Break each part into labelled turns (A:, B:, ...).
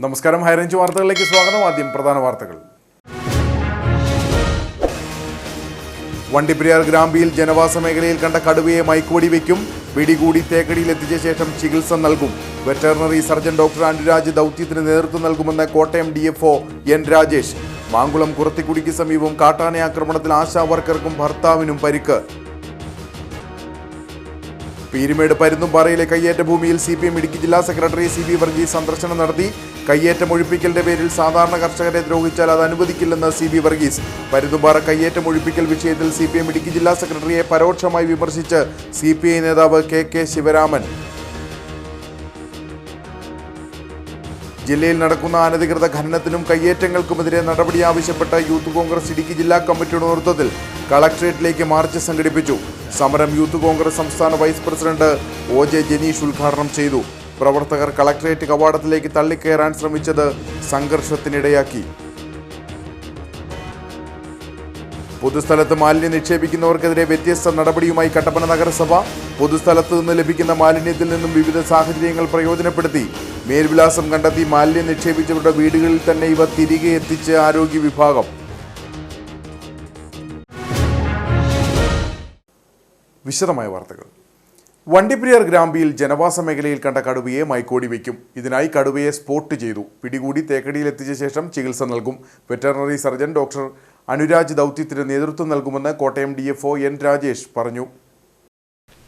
A: നമസ്കാരം, ഹൈറേഞ്ച് വാർത്തകളിലേക്ക് സ്വാഗതം. ആദ്യം പ്രധാന വാർത്തകൾ. വണ്ടിപ്പെരിയാർ ഗ്രാമ്പിയിൽ ജനവാസ മേഖലയിൽ കണ്ട കടുവയെ മയക്കുവെടി വയ്ക്കും. പിടികൂടി തേക്കടിയിൽ എത്തിച്ച ശേഷം ചികിത്സ നൽകും. വെറ്ററിനറി സർജൻ ഡോക്ടർ അനുരാജ് ദൗത്യത്തിന് നേതൃത്വം നൽകുമെന്ന് കോട്ടയം DFO N രാജേഷ്. മാങ്കുളം കുറത്തിക്കുടിക്ക് സമീപം കാട്ടാന ആക്രമണത്തിൽ ആശാ വർക്കർക്കും ഭർത്താവിനും പരിക്ക്. പീരുമേട് പരുന്തുംപാറയിലെ കയ്യേറ്റ ഭൂമിയിൽ CPM ഇടുക്കി ജില്ലാ സെക്രട്ടറി CB വർഗീസ് സന്ദർശനം നടത്തി. കയ്യേറ്റം ഒഴിപ്പിക്കലിന്റെ പേരിൽ സാധാരണ കർഷകരെ ദ്രോഹിച്ചാൽ അത് അനുവദിക്കില്ലെന്ന് CB വർഗീസ്. പരുന്തുംപാറ കയ്യേറ്റം ഒഴിപ്പിക്കൽ വിഷയത്തിൽ CPM ഇടുക്കി ജില്ലാ സെക്രട്ടറിയെ പരോക്ഷമായി വിമർശിച്ച് CPI നേതാവ് KK ശിവരാമൻ. ജില്ലയിൽ നടക്കുന്ന അനധികൃത ഖനനത്തിനും കയ്യേറ്റങ്ങൾക്കുമെതിരെ നടപടി ആവശ്യപ്പെട്ട യൂത്ത് കോൺഗ്രസ് ഇടുക്കി ജില്ലാ കമ്മിറ്റിയുടെ നേതൃത്വത്തിൽ കളക്ടറേറ്റിലേക്ക് മാർച്ച് സംഘടിപ്പിച്ചു. സമരം യൂത്ത് കോൺഗ്രസ് സംസ്ഥാന വൈസ് പ്രസിഡന്റ് OJ ജനീഷ് ഉദ്ഘാടനം ചെയ്തു. പ്രവർത്തകർ കളക്ടറേറ്റ് കവാടത്തിലേക്ക് തള്ളിക്കയറാൻ ശ്രമിച്ചത് സംഘർഷത്തിനിടയാക്കി. പൊതുസ്ഥലത്ത് മാലിന്യം നിക്ഷേപിക്കുന്നവർക്കെതിരെ വ്യത്യസ്ത നടപടിയുമായി കട്ടപ്പന നഗരസഭ. പൊതുസ്ഥലത്ത് നിന്ന് ലഭിക്കുന്ന മാലിന്യത്തിൽ നിന്നും വിവിധ സാഹചര്യങ്ങൾ പ്രയോജനപ്പെടുത്തി മേൽവിലാസം കണ്ടെത്തി മാലിന്യം നിക്ഷേപിച്ചവരുടെ വീടുകളിൽ തന്നെ ഇവ തിരികെ എത്തിച്ച് ആരോഗ്യ വിഭാഗം. വിശദമായ വാർത്തകൾ. വണ്ടിപ്പെരിയാർ ഗ്രാമ്പിയിൽ ജനവാസ മേഖലയിൽ കണ്ട കടുവയെ മയക്കുവെടി വയ്ക്കും. ഇതിനായി കടുവയെ സ്പോട്ട് ചെയ്തു. പിടികൂടി തേക്കടിയിൽ എത്തിച്ച ശേഷം ചികിത്സ നൽകും. വെറ്ററിനറി സർജൻ ഡോക്ടർ അനുരാജ് ദൗത്യത്തിന് നേതൃത്വം നൽകുമെന്ന് കോട്ടയം DFO N രാജേഷ് പറഞ്ഞു.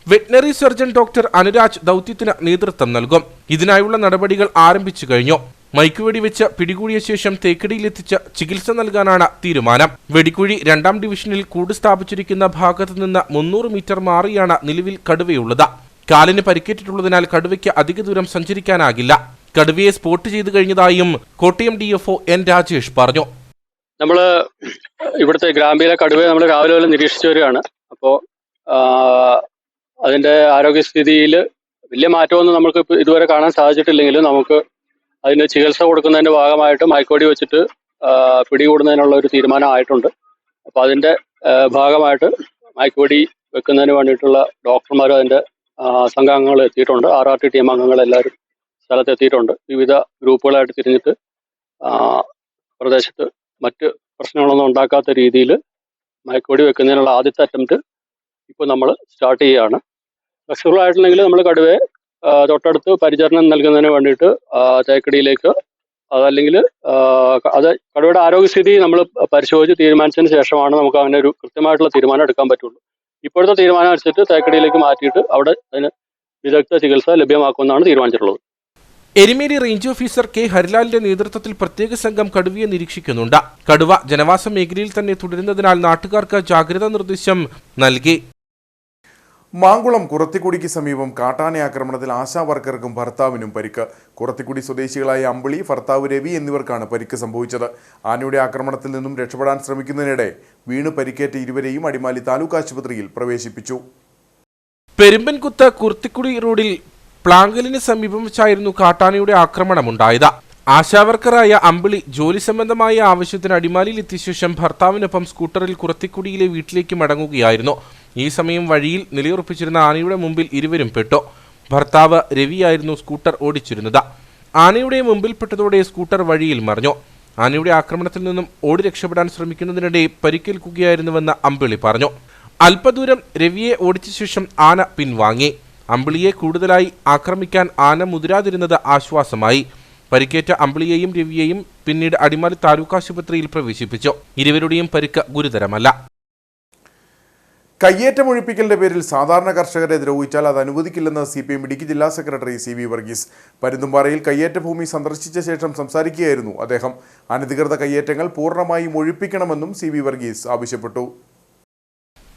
B: വെറ്ററിനറി സർജൻ ഡോക്ടർ അനുരാജ് ദൗത്യത്തിന് നേതൃത്വം നൽകും. ഇതിനായുള്ള നടപടികൾ ആരംഭിച്ചു കഴിഞ്ഞു. മയക്കുവെടി വെച്ച് പിടികൂടിയ ശേഷം തേക്കടിയിലെത്തിച്ച് ചികിത്സ നൽകാനാണ് തീരുമാനം. വെടിക്കുഴി 2ാം ഡിവിഷനിൽ കൂട് സ്ഥാപിച്ചിരിക്കുന്ന ഭാഗത്ത് നിന്ന് 300 മീറ്റർ മാറിയാണ് നിലവിൽ കടുവയുള്ളത്. കാലിന് പരിക്കേറ്റിട്ടുള്ളതിനാൽ കടുവയ്ക്ക് അധിക ദൂരം സഞ്ചരിക്കാനാകില്ല. കടുവയെ സ്പോട്ട് ചെയ്തു കഴിഞ്ഞതായും കോട്ടയം DFO N രാജേഷ് പറഞ്ഞു.
C: നമ്മൾ ഇവിടുത്തെ ഗ്രാമ്പിയിലെ കടുവയെ നമ്മൾ രാവിലെ നിരീക്ഷിച്ചു വരികയാണ്. അപ്പോൾ അതിൻ്റെ ആരോഗ്യസ്ഥിതിയിൽ വലിയ മാറ്റമൊന്നും നമുക്ക് ഇതുവരെ കാണാൻ സാധിച്ചിട്ടില്ലെങ്കിലും നമുക്ക് അതിന് ചികിത്സ കൊടുക്കുന്നതിൻ്റെ ഭാഗമായിട്ട് മയക്കുവെടി വെച്ചിട്ട് പിടികൂടുന്നതിനുള്ള ഒരു തീരുമാനമായിട്ടുണ്ട്. അപ്പോൾ അതിൻ്റെ ഭാഗമായിട്ട് മയക്കുവെടി വെക്കുന്നതിന് വേണ്ടിയിട്ടുള്ള ഡോക്ടർമാരും അതിൻ്റെ സംഘാംഗങ്ങൾ എത്തിയിട്ടുണ്ട്. RRT ടീം അംഗങ്ങളെല്ലാവരും സ്ഥലത്തെത്തിയിട്ടുണ്ട്. വിവിധ ഗ്രൂപ്പുകളായിട്ട് തിരിഞ്ഞിട്ട് പ്രദേശത്ത് മറ്റ് പ്രശ്നങ്ങളൊന്നും ഉണ്ടാക്കാത്ത രീതിയിൽ മയക്കുവെടി വെക്കുന്നതിനുള്ള ആദ്യത്തെ അറ്റംപ്റ്റ് ഇപ്പോൾ നമ്മൾ സ്റ്റാർട്ട് ചെയ്യുകയാണ്. സക്സസ്ഫുൾ ആയിട്ടുണ്ടെങ്കിൽ നമ്മൾ കടുവയെ തൊട്ടടുത്ത് പരിചരണം നൽകുന്നതിന് വേണ്ടിയിട്ട് തേക്കടിയിലേക്ക്, അതല്ലെങ്കിൽ അത് കടുവയുടെ ആരോഗ്യസ്ഥിതി നമ്മൾ പരിശോധിച്ച് തീരുമാനിച്ചതിന് ശേഷമാണ് നമുക്ക് അങ്ങനെ ഒരു കൃത്യമായിട്ടുള്ള തീരുമാനം എടുക്കാൻ പറ്റുള്ളൂ. ഇപ്പോഴത്തെ തീരുമാനം അനുസരിച്ച് തേക്കടിയിലേക്ക് മാറ്റിയിട്ട് അവിടെ അതിന് വിദഗ്ധ ചികിത്സ ലഭ്യമാക്കുമെന്നാണ് തീരുമാനിച്ചിട്ടുള്ളത്.
B: എരുമേലി റേഞ്ച് ഓഫീസർ K ഹരിലാലിന്റെ നേതൃത്വത്തിൽ പ്രത്യേക സംഘം കടുവയെ നിരീക്ഷിക്കുന്നുണ്ട്. കടുവ ജനവാസ മേഖലയിൽ തന്നെ തുടരുന്നതിനാൽ നാട്ടുകാർക്ക് ജാഗ്രതാ നിർദ്ദേശം നൽകി.
A: മാങ്കുളം കുറത്തിക്കുടിക്ക് സമീപം കാട്ടാന ആക്രമണത്തിൽ ആശാ വർക്കർക്കും ഭർത്താവിനും പരിക്ക്. കുറത്തിക്കുടി സ്വദേശികളായ അമ്പിളി, ഭർത്താവ് രവി എന്നിവർക്കാണ് പരിക്ക് സംഭവിച്ചത്. ആനയുടെ ആക്രമണത്തിൽ നിന്നും രക്ഷപ്പെടാൻ ശ്രമിക്കുന്നതിനിടെ വീണ് പരിക്കേറ്റ ഇരുവരെയും അടിമാലി താലൂക്ക് ആശുപത്രിയിൽ പ്രവേശിപ്പിച്ചു.
B: പെരുമ്പൻകുത്ത് കുർത്തിക്കുടി റോഡിൽ പ്ലാങ്കലിന് സമീപം വെച്ചായിരുന്നു കാട്ടാനയുടെ ആക്രമണമുണ്ടായത്. ആശാവർക്കറായ അമ്പിളി ജോലി സംബന്ധമായ ആവശ്യത്തിന് അടിമാലിയിൽ എത്തിയ ശേഷം ഭർത്താവിനൊപ്പം സ്കൂട്ടറിൽ കുറത്തിക്കുടിയിലെ വീട്ടിലേക്ക് മടങ്ങുകയായിരുന്നു. ഈ സമയം വഴിയിൽ നിലയുറപ്പിച്ചിരുന്ന ആനയുടെ മുമ്പിൽ ഇരുവരും പെട്ടു. ഭർത്താവ് രവിയായിരുന്നു സ്കൂട്ടർ ഓടിച്ചിരുന്നത്. ആനയുടെ മുമ്പിൽപ്പെട്ടതോടെ സ്കൂട്ടർ വഴിയിൽ മറിഞ്ഞു. ആനയുടെ ആക്രമണത്തിൽ നിന്നും ഓടി രക്ഷപ്പെടാൻ ശ്രമിക്കുന്നതിനിടെ പരിക്കേൽക്കുകയായിരുന്നുവെന്ന് അമ്പിളി പറഞ്ഞു. അല്പദൂരം രവിയെ ഓടിച്ച ശേഷം ആന പിൻവാങ്ങി. അമ്പിളിയെ കൂടുതലായി ആക്രമിക്കാൻ ആന മുതിരാതിരുന്നത് ആശ്വാസമായി. പരിക്കേറ്റ അമ്പിളിയെയും രവിയെയും പിന്നീട് അടിമാലി താലൂക്ക് ആശുപത്രിയിൽ പ്രവേശിപ്പിച്ചു. ഇരുവരുടെയും പരിക്ക് ഗുരുതരമല്ല.
A: കയ്യേറ്റം ഒഴിപ്പിക്കലിന്റെ പേരിൽ സാധാരണ കർഷകരെ ദ്രോഹിച്ചാൽ അത് അനുവദിക്കില്ലെന്ന് CPM ഇടുക്കി ജില്ലാ സെക്രട്ടറി CB വർഗീസ്. പരുന്തുംപാറയിൽ കയ്യേറ്റ ഭൂമി സന്ദർശിച്ച ശേഷം സംസാരിക്കുകയായിരുന്നു അദ്ദേഹം. അനധികൃത കയ്യേറ്റങ്ങൾ പൂർണ്ണമായും ഒഴിപ്പിക്കണമെന്നും CB വർഗീസ് ആവശ്യപ്പെട്ടു.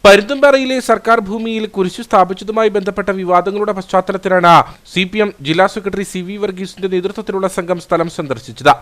B: പരുന്തുംപാറയിലെ സർക്കാർ ഭൂമിയിൽ കുരിശു സ്ഥാപിച്ചതുമായി ബന്ധപ്പെട്ട വിവാദങ്ങളുടെ പശ്ചാത്തലത്തിലാണ് CPM ജില്ലാ സെക്രട്ടറി CB വർഗീസിന്റെ നേതൃത്വത്തിലുള്ള സംഘം സ്ഥലം സന്ദർശിച്ചത്.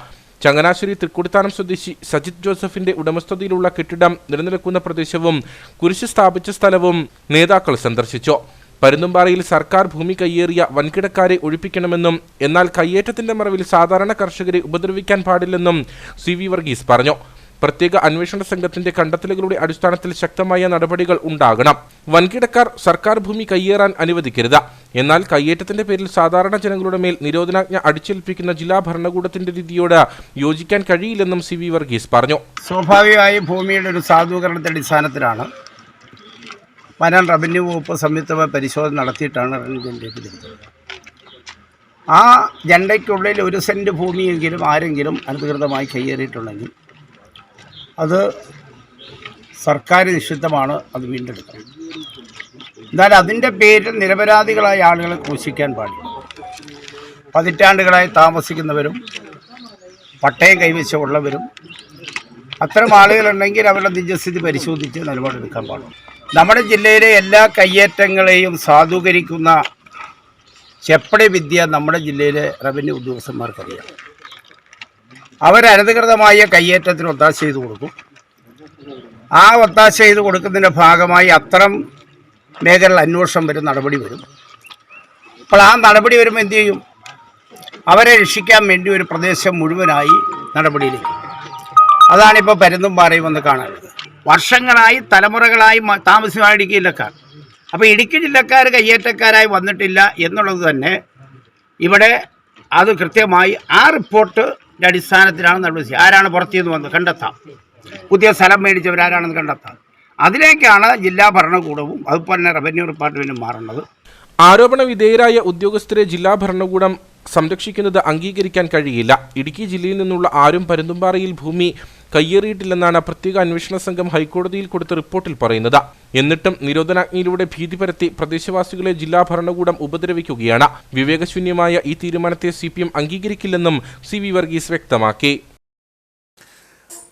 B: ചങ്ങനാശ്ശേരി തൃക്കുടിത്താനം സ്വദേശി സജിത് ജോസഫിന്റെ ഉടമസ്ഥതയിലുള്ള കെട്ടിടം നിലനിൽക്കുന്ന പ്രദേശവും കുരിശ് സ്ഥാപിച്ച സ്ഥലവും നേതാക്കൾ സന്ദർശിച്ചു. പരുന്തുംപാറയിൽ സർക്കാർ ഭൂമി കയ്യേറിയ വൻകിടക്കാരെ ഒഴിപ്പിക്കണമെന്നും എന്നാൽ കയ്യേറ്റത്തിന്റെ മറവിൽ സാധാരണ കർഷകരെ ഉപദ്രവിക്കാൻ പാടില്ലെന്നും CB വർഗീസ് പറഞ്ഞു. പ്രത്യേക അന്വേഷണ സംഘത്തിന്റെ കണ്ടെത്തലുകളുടെ അടിസ്ഥാനത്തിൽ ശക്തമായ നടപടികൾ ഉണ്ടാകണം. വൻകിടക്കാർ സർക്കാർ ഭൂമി കയ്യേറാൻ അനുവദിക്കരുത്. എന്നാൽ കയ്യേറ്റത്തിന്റെ പേരിൽ സാധാരണ ജനങ്ങളുടെ മേൽ നിരോധനാജ്ഞ അടിച്ചേൽപ്പിക്കുന്ന ജില്ലാ ഭരണകൂടത്തിന്റെ രീതിയോട് യോജിക്കാൻ കഴിയില്ലെന്നും സി വി വർഗീസ് പറഞ്ഞു.
D: സ്വാഭാവികമായും ഭൂമിയുടെ ഒരു സാധൂകരണത്തിന്റെ അടിസ്ഥാനത്തിലാണ് വനം റവന്യൂ വകുപ്പ് സംയുക്തമായ പരിശോധന നടത്തിയിട്ടാണ് റവന്യൂവിലേക്ക് തിരിച്ചത്. ആ ജണ്ടയ്ക്കുള്ളിൽ 1 സെൻറ്റ് ഭൂമിയെങ്കിലും ആരെങ്കിലും അനധികൃതമായി കയ്യേറിയിട്ടുണ്ടെങ്കിൽ അത് സർക്കാർ നിഷിദ്ധമാണ്, അത് വീണ്ടെടുക്കണം. എന്നാൽ അതിൻ്റെ പേരിൽ നിരപരാധികളായ ആളുകളെ ക്രൂശിക്കാൻ പാടില്ല. പതിറ്റാണ്ടുകളായി താമസിക്കുന്നവരും പട്ടയം കൈവശമുള്ളവരും അത്തരം ആളുകളുണ്ടെങ്കിൽ അവരുടെ നിജസ്ഥിതി പരിശോധിച്ച് നിലപാടെടുക്കാൻ പാടും. നമ്മുടെ ജില്ലയിലെ എല്ലാ കയ്യേറ്റങ്ങളെയും സാധൂകരിക്കുന്ന ചെപ്പടി വിദ്യ നമ്മുടെ ജില്ലയിലെ റവന്യൂ ഉദ്യോഗസ്ഥന്മാർക്കറിയാം. അവരനധികൃതമായ കയ്യേറ്റത്തിന് ഒത്താശ ചെയ്ത് കൊടുക്കും. ആ ഒത്താശ ചെയ്ത് കൊടുക്കുന്നതിൻ്റെ ഭാഗമായി അത്തരം മേഖലയിൽ അന്വേഷണം വരും, നടപടി വരും. അപ്പോൾ ആ നടപടി വരുമ്പോൾ എന്തു ചെയ്യും? അവരെ രക്ഷിക്കാൻ വേണ്ടി ഒരു പ്രദേശം മുഴുവനായി നടപടിയിലേക്ക്. അതാണിപ്പോൾ പരുന്തുംപാറയും വന്ന് കാണുന്നത്. വർഷങ്ങളായി തലമുറകളായി താമസിക്കുന്ന ഇടുക്കി ജില്ലക്കാർ. അപ്പോൾ ഇടുക്കി ജില്ലക്കാർ കയ്യേറ്റക്കാരായി വന്നിട്ടില്ല എന്നുള്ളത് തന്നെ ഇവിടെ അത് കൃത്യമായി ആ റിപ്പോർട്ടിൻ്റെ അടിസ്ഥാനത്തിലാണ് നടപടി. ആരാണ് പുറത്തുനിന്ന് വന്ന് കണ്ടെത്താം, പുതിയ സ്ഥലം മേടിച്ചവരാരാണെന്ന് കണ്ടെത്താം. അതിലേക്കാണ് ജില്ലാ ഭരണകൂടവും അതുപോലെ തന്നെ റവന്യൂ ഡിപ്പാർട്ട്മെൻറ്റും മാറുന്നത്.
B: ആരോപണ വിധേയരായ ഉദ്യോഗസ്ഥരെ ജില്ലാ ഭരണകൂടം സംരക്ഷിക്കുന്നത് അംഗീകരിക്കാൻ കഴിയില്ല. ഇടുക്കി ജില്ലയിൽ നിന്നുള്ള ആരും പരുന്തുംപാറയിൽ ഭൂമി കയ്യേറിയിട്ടില്ലെന്നാണ് പ്രത്യേക അന്വേഷണ സംഘം ഹൈക്കോടതിയിൽ കൊടുത്ത റിപ്പോർട്ടിൽ പറയുന്നത്. എന്നിട്ടും നിരോധനാജ്ഞയിലൂടെ ഭീതി പരത്തി പ്രദേശവാസികളെ ജില്ലാ ഭരണകൂടം ഉപദ്രവിക്കുകയാണ്. വിവേകശൂന്യമായ ഈ തീരുമാനത്തെ CPM അംഗീകരിക്കില്ലെന്നും സി വി വർഗീസ് വ്യക്തമാക്കി.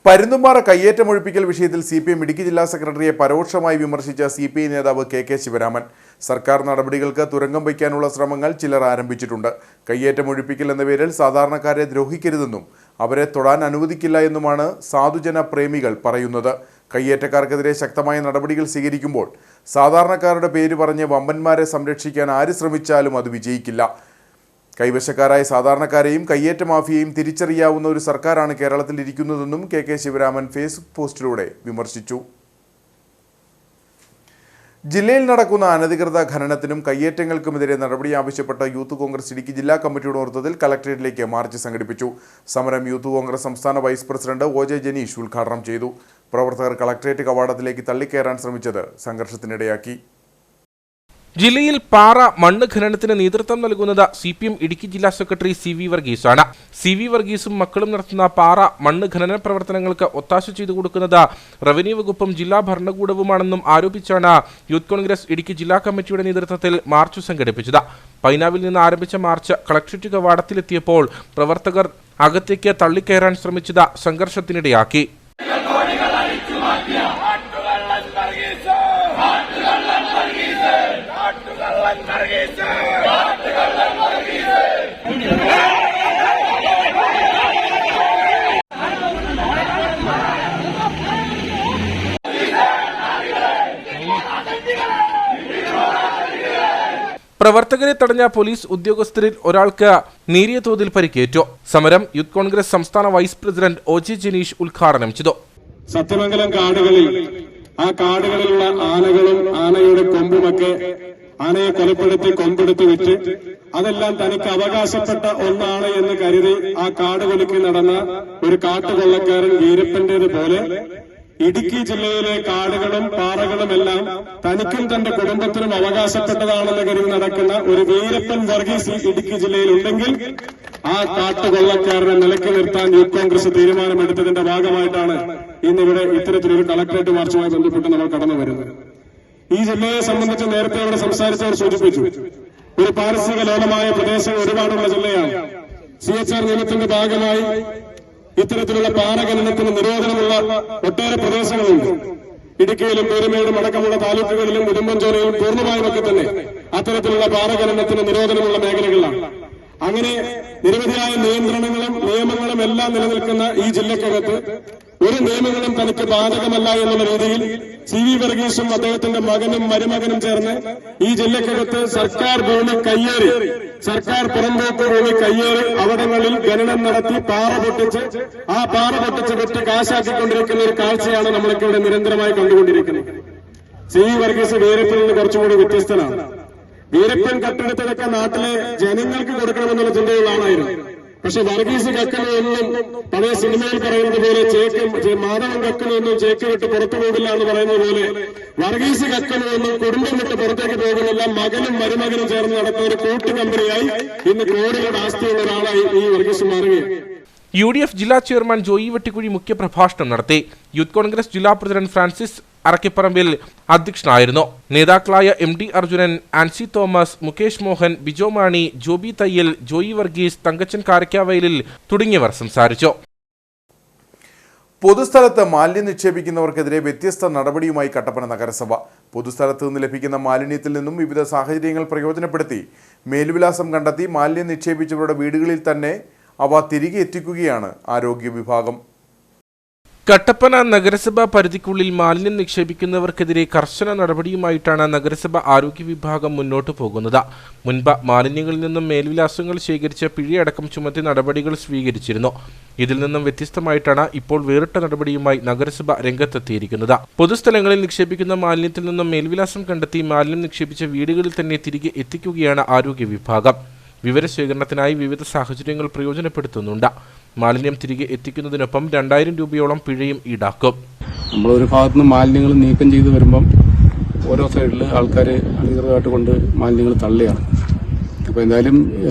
A: പരുന്തുംപാറ കയ്യേറ്റമൊഴിപ്പിക്കൽ വിഷയത്തിൽ CPM ഇടുക്കി ജില്ലാ സെക്രട്ടറിയെ പരോക്ഷമായി വിമർശിച്ച CPI നേതാവ് KK ശിവരാമൻ. സർക്കാർ നടപടികൾക്ക് തുരങ്കം വയ്ക്കാനുള്ള ശ്രമങ്ങൾ ചിലർ ആരംഭിച്ചിട്ടുണ്ട്. കയ്യേറ്റമൊഴിപ്പിക്കൽ എന്ന പേരിൽ സാധാരണക്കാരെ ദ്രോഹിക്കരുതെന്നും അവരെ തൊടാൻ അനുവദിക്കില്ല എന്നുമാണ് സാധുജന പ്രേമികൾ പറയുന്നത്. കയ്യേറ്റക്കാർക്കെതിരെ ശക്തമായ നടപടികൾ സ്വീകരിക്കുമ്പോൾ സാധാരണക്കാരുടെ പേര് പറഞ്ഞ് വമ്പന്മാരെ സംരക്ഷിക്കാൻ ആര് ശ്രമിച്ചാലും അത് വിജയിക്കില്ല. കൈവശക്കാരായ സാധാരണക്കാരെയും കയ്യേറ്റ മാഫിയയും തിരിച്ചറിയാവുന്ന ഒരു സർക്കാരാണ് കേരളത്തിൽ ഇരിക്കുന്നതെന്നും KK ശിവരാമൻ ഫേസ്ബുക്ക് പോസ്റ്റിലൂടെ വിമർശിച്ചു. ജില്ലയിൽ നടക്കുന്ന അനധികൃത ഖനനത്തിനും കയ്യേറ്റങ്ങൾക്കുമെതിരെ നടപടി ആവശ്യപ്പെട്ട് യൂത്ത് കോൺഗ്രസ് ഇടുക്കി ജില്ലാ കമ്മിറ്റിയുടെ നേതൃത്വത്തിൽ കളക്ടറേറ്റിലേക്ക് മാർച്ച് സംഘടിപ്പിച്ചു. സമരം യൂത്ത് കോൺഗ്രസ് സംസ്ഥാന വൈസ് പ്രസിഡന്റ് OJ ജനീഷ് ഉദ്ഘാടനം ചെയ്തു. പ്രവർത്തകർ കളക്ടറേറ്റ് കവാടത്തിലേക്ക് തള്ളിക്കയറാൻ ശ്രമിച്ചത് സംഘർഷത്തിനിടയാക്കി.
B: ജില്ലയിൽ പാറ മണ്ണ് ഖനനത്തിന് നേതൃത്വം നൽകുന്നത് CPM ഇടുക്കി ജില്ലാ സെക്രട്ടറി CV വർഗീസാണ്. CV വർഗീസും മക്കളും നടത്തുന്ന പാറ മണ്ണ് ഖനന പ്രവർത്തനങ്ങൾക്ക് ഒത്താശ ചെയ്തു കൊടുക്കുന്നത് റവന്യൂ വകുപ്പും ജില്ലാ ഭരണകൂടവുമാണെന്നും ആരോപിച്ചാണ് യൂത്ത് കോൺഗ്രസ് ഇടുക്കി ജില്ലാ കമ്മിറ്റിയുടെ നേതൃത്വത്തിൽ മാർച്ച് സംഘടിപ്പിച്ചത്. പൈനാവിൽ നിന്ന് ആരംഭിച്ച മാർച്ച് കളക്ടറേറ്റ് കവാടത്തിലെത്തിയപ്പോൾ പ്രവർത്തകർ അകത്തേക്ക് തള്ളിക്കയറാൻ ശ്രമിച്ചത് സംഘർഷത്തിനിടയാക്കി. പ്രവർത്തകരെ തടഞ്ഞ പോലീസ് ഉദ്യോഗസ്ഥരിൽ ഒരാൾക്ക് നേരിയ തോതിൽ പരിക്കേറ്റു. സമരം യൂത്ത് കോൺഗ്രസ് സംസ്ഥാന വൈസ് പ്രസിഡന്റ് OJ ജനീഷ് ഉദ്ഘാടനം ചെയ്തു.
E: സത്യമംഗലം കാടുകളിൽ ആ കാടുകളിലുള്ള ആനകളും ആനയുടെ കൊമ്പുമൊക്കെ ആനയെ കൊലപ്പെടുത്തി കൊമ്പെടുത്ത് വിറ്റ് അതെല്ലാം തനിക്ക് അവകാശപ്പെട്ട ഒന്നാണ് എന്ന് കരുതി ആ കാടുകൊലുക്കി നടന്ന ഒരു കാട്ടുകൊള്ളക്കാരൻ വീരപ്പന്റേതുപോലെ ഇടുക്കി ജില്ലയിലെ കാടുകളും പാറകളുമെല്ലാം തനിക്കും തന്റെ കുടുംബത്തിനും അവകാശപ്പെട്ടതാണെന്ന് കരുതി നടക്കുന്ന ഒരു വീരപ്പൻ വർഗീസ് ഇടുക്കി ജില്ലയിൽ ഉണ്ടെങ്കിൽ ആ കാട്ടുകൊള്ളക്കാരനെ നിലയ്ക്ക് നിർത്താൻ യൂത്ത് കോൺഗ്രസ് തീരുമാനമെടുത്തതിന്റെ ഭാഗമായിട്ടാണ് ഇന്നിവിടെ ഇത്തരത്തിലൊരു കളക്ടറേറ്റ് മാർച്ചുമായി ബന്ധപ്പെട്ട് നമ്മൾ കടന്നു വരുന്നത്. ഈ ജില്ലയെ സംബന്ധിച്ച് നേരത്തെ ഇവിടെ സംസാരിച്ചവർ സൂചിപ്പിച്ചു, ഒരു പാരിസ്ഥിതിക ലോലമായ പ്രദേശം ഒരുപാടുള്ള ജില്ലയാണ്. CHR നിയമത്തിന്റെ ഭാഗമായി ഇത്തരത്തിലുള്ള പാറ ഖനനത്തിന് നിരോധനമുള്ള ഒട്ടേറെ പ്രദേശങ്ങളുണ്ട്. ഇടുക്കിയിലും പെരുമേടും അടക്കമുള്ള താലൂക്കുകളിലും ഉടുമ്പൻചോലയിലും പൂർണ്ണമായും ഒക്കെ തന്നെ അത്തരത്തിലുള്ള പാറ ഖനനത്തിന് നിരോധനമുള്ള മേഖലകളാണ്. അങ്ങനെ നിരവധിയായ നിയന്ത്രണങ്ങളും നിയമങ്ങളും എല്ലാം നിലനിൽക്കുന്ന ഈ ജില്ലക്കകത്ത് ഒരു നിയമങ്ങളും തനിക്ക് ബാധകമല്ല എന്നുള്ള രീതിയിൽ CV വർഗീസും അദ്ദേഹത്തിന്റെ മകനും മരുമകനും ചേർന്ന് ഈ ജില്ലക്കകത്ത് സർക്കാർ ഭൂമി കയ്യേറി, സർക്കാർ പുറമ്പോക്ക് ഭൂമി കയ്യേറി അവിടങ്ങളിൽ ഖനനം നടത്തി പാറ പൊട്ടിച്ച് വെട്ടി കാശാക്കിക്കൊണ്ടിരിക്കുന്ന ഒരു കാഴ്ചയാണ് നമ്മളൊക്കെ ഇവിടെ നിരന്തരമായി കണ്ടുകൊണ്ടിരിക്കുന്നത്. CV വർഗീസ് വീരപ്പനിൽ നിന്ന് കുറച്ചുകൂടി വ്യത്യസ്തനാണ്. വീരപ്പൻ കട്ടെടുത്തതൊക്കെ നാട്ടിലെ ജനങ്ങൾക്ക് കൊടുക്കണമെന്നുള്ള ചിന്തയുള്ള ആളായിരുന്നു. പക്ഷെ വർഗീസ് കക്കനൊന്നും പഴയ സിനിമയിൽ പറയുന്നത് പോലെ മാധവൻ കക്കനൊന്നും ചേക്ക് വിട്ട് പുറത്തു പോകില്ല എന്ന് പറയുന്നത് പോലെ വർഗീസ് കക്കനൊന്നും കുടുംബം വിട്ട് പുറത്തേക്ക് പോകുന്നില്ല. മകനും മരുമകനും ചേർന്ന് നടക്കുന്ന ഒരു കൂട്ടുകമ്പനിയായി ഇന്ന് കോടികളുടെ ആസ്തിയുള്ള ഒരാളായി ഈ വർഗീസ് മാറുകയാണ്.
B: UDF ജില്ലാ ചെയർമാൻ ജോയി വെട്ടിക്കുഴി മുഖ്യപ്രഭാഷണം നടത്തി. യൂത്ത് കോൺഗ്രസ് ജില്ലാ പ്രസിഡന്റ് ഫ്രാൻസിസ് അറക്കിപ്പറമ്പിൽ അധ്യക്ഷനായിരുന്നു. നേതാക്കളായ MD അർജുനൻ, ആൻസി തോമസ്, മുകേഷ് മോഹൻ, ബിജോ മാണി, ജോബി തയ്യൽ, ജോയി വർഗീസ്, തങ്കച്ചൻ കാരക്കാവയലിൽ തുടങ്ങിയവർ സംസാരിച്ചു.
A: പൊതുസ്ഥലത്ത് മാലിന്യം നിക്ഷേപിക്കുന്നവർക്കെതിരെ വ്യത്യസ്ത നടപടിയുമായി കട്ടപ്പന നഗരസഭ. പൊതുസ്ഥലത്ത് നിന്ന് ലഭിക്കുന്ന മാലിന്യത്തിൽ നിന്നും വിവിധ സാഹചര്യങ്ങൾ പ്രയോജനപ്പെടുത്തി മേൽവിലാസം കണ്ടെത്തി മാലിന്യം നിക്ഷേപിച്ചവരുടെ വീടുകളിൽ തന്നെ അവ തിരികെ എത്തിക്കുകയാണ് ആരോഗ്യ വിഭാഗം.
B: കട്ടപ്പന നഗരസഭാ പരിധിക്കുള്ളിൽ മാലിന്യം നിക്ഷേപിക്കുന്നവർക്കെതിരെ കർശന നടപടിയുമായിട്ടാണ് നഗരസഭ ആരോഗ്യ വിഭാഗം മുന്നോട്ടു പോകുന്നത്. മുൻപ് മാലിന്യങ്ങളിൽ നിന്നും മേൽവിലാസങ്ങൾ ശേഖരിച്ച പിഴയടക്കം ചുമത്തി നടപടികൾ സ്വീകരിച്ചിരുന്നു. ഇതിൽ നിന്നും വ്യത്യസ്തമായിട്ടാണ് ഇപ്പോൾ വേറിട്ട നടപടിയുമായി നഗരസഭ രംഗത്തെത്തിയിരിക്കുന്നത്. പൊതുസ്ഥലങ്ങളിൽ നിക്ഷേപിക്കുന്ന മാലിന്യത്തിൽ നിന്നും മേൽവിലാസം കണ്ടെത്തി മാലിന്യം നിക്ഷേപിച്ച വീടുകളിൽ തന്നെ തിരികെ എത്തിക്കുകയാണ് ആരോഗ്യ വിഭാഗം. വിവരശേഖരണത്തിനായി വിവിധ സാഹചര്യങ്ങൾ പ്രയോജനപ്പെടുത്തുന്നുണ്ട്. മാലിന്യം തിരികെ എത്തിക്കുന്നതിനൊപ്പം 2000 രൂപയോളം പിഴയും ഈടാക്കും.
F: നമ്മളൊരു ഭാഗത്തുനിന്ന് മാലിന്യങ്ങൾ നീക്കം ചെയ്ത് വരുമ്പം ഓരോ സൈഡിൽ ആൾക്കാർ അധികൃതമായിട്ട് കൊണ്ട് മാലിന്യങ്ങൾ തള്ളിയാണ്. അപ്പോൾ എന്തായാലും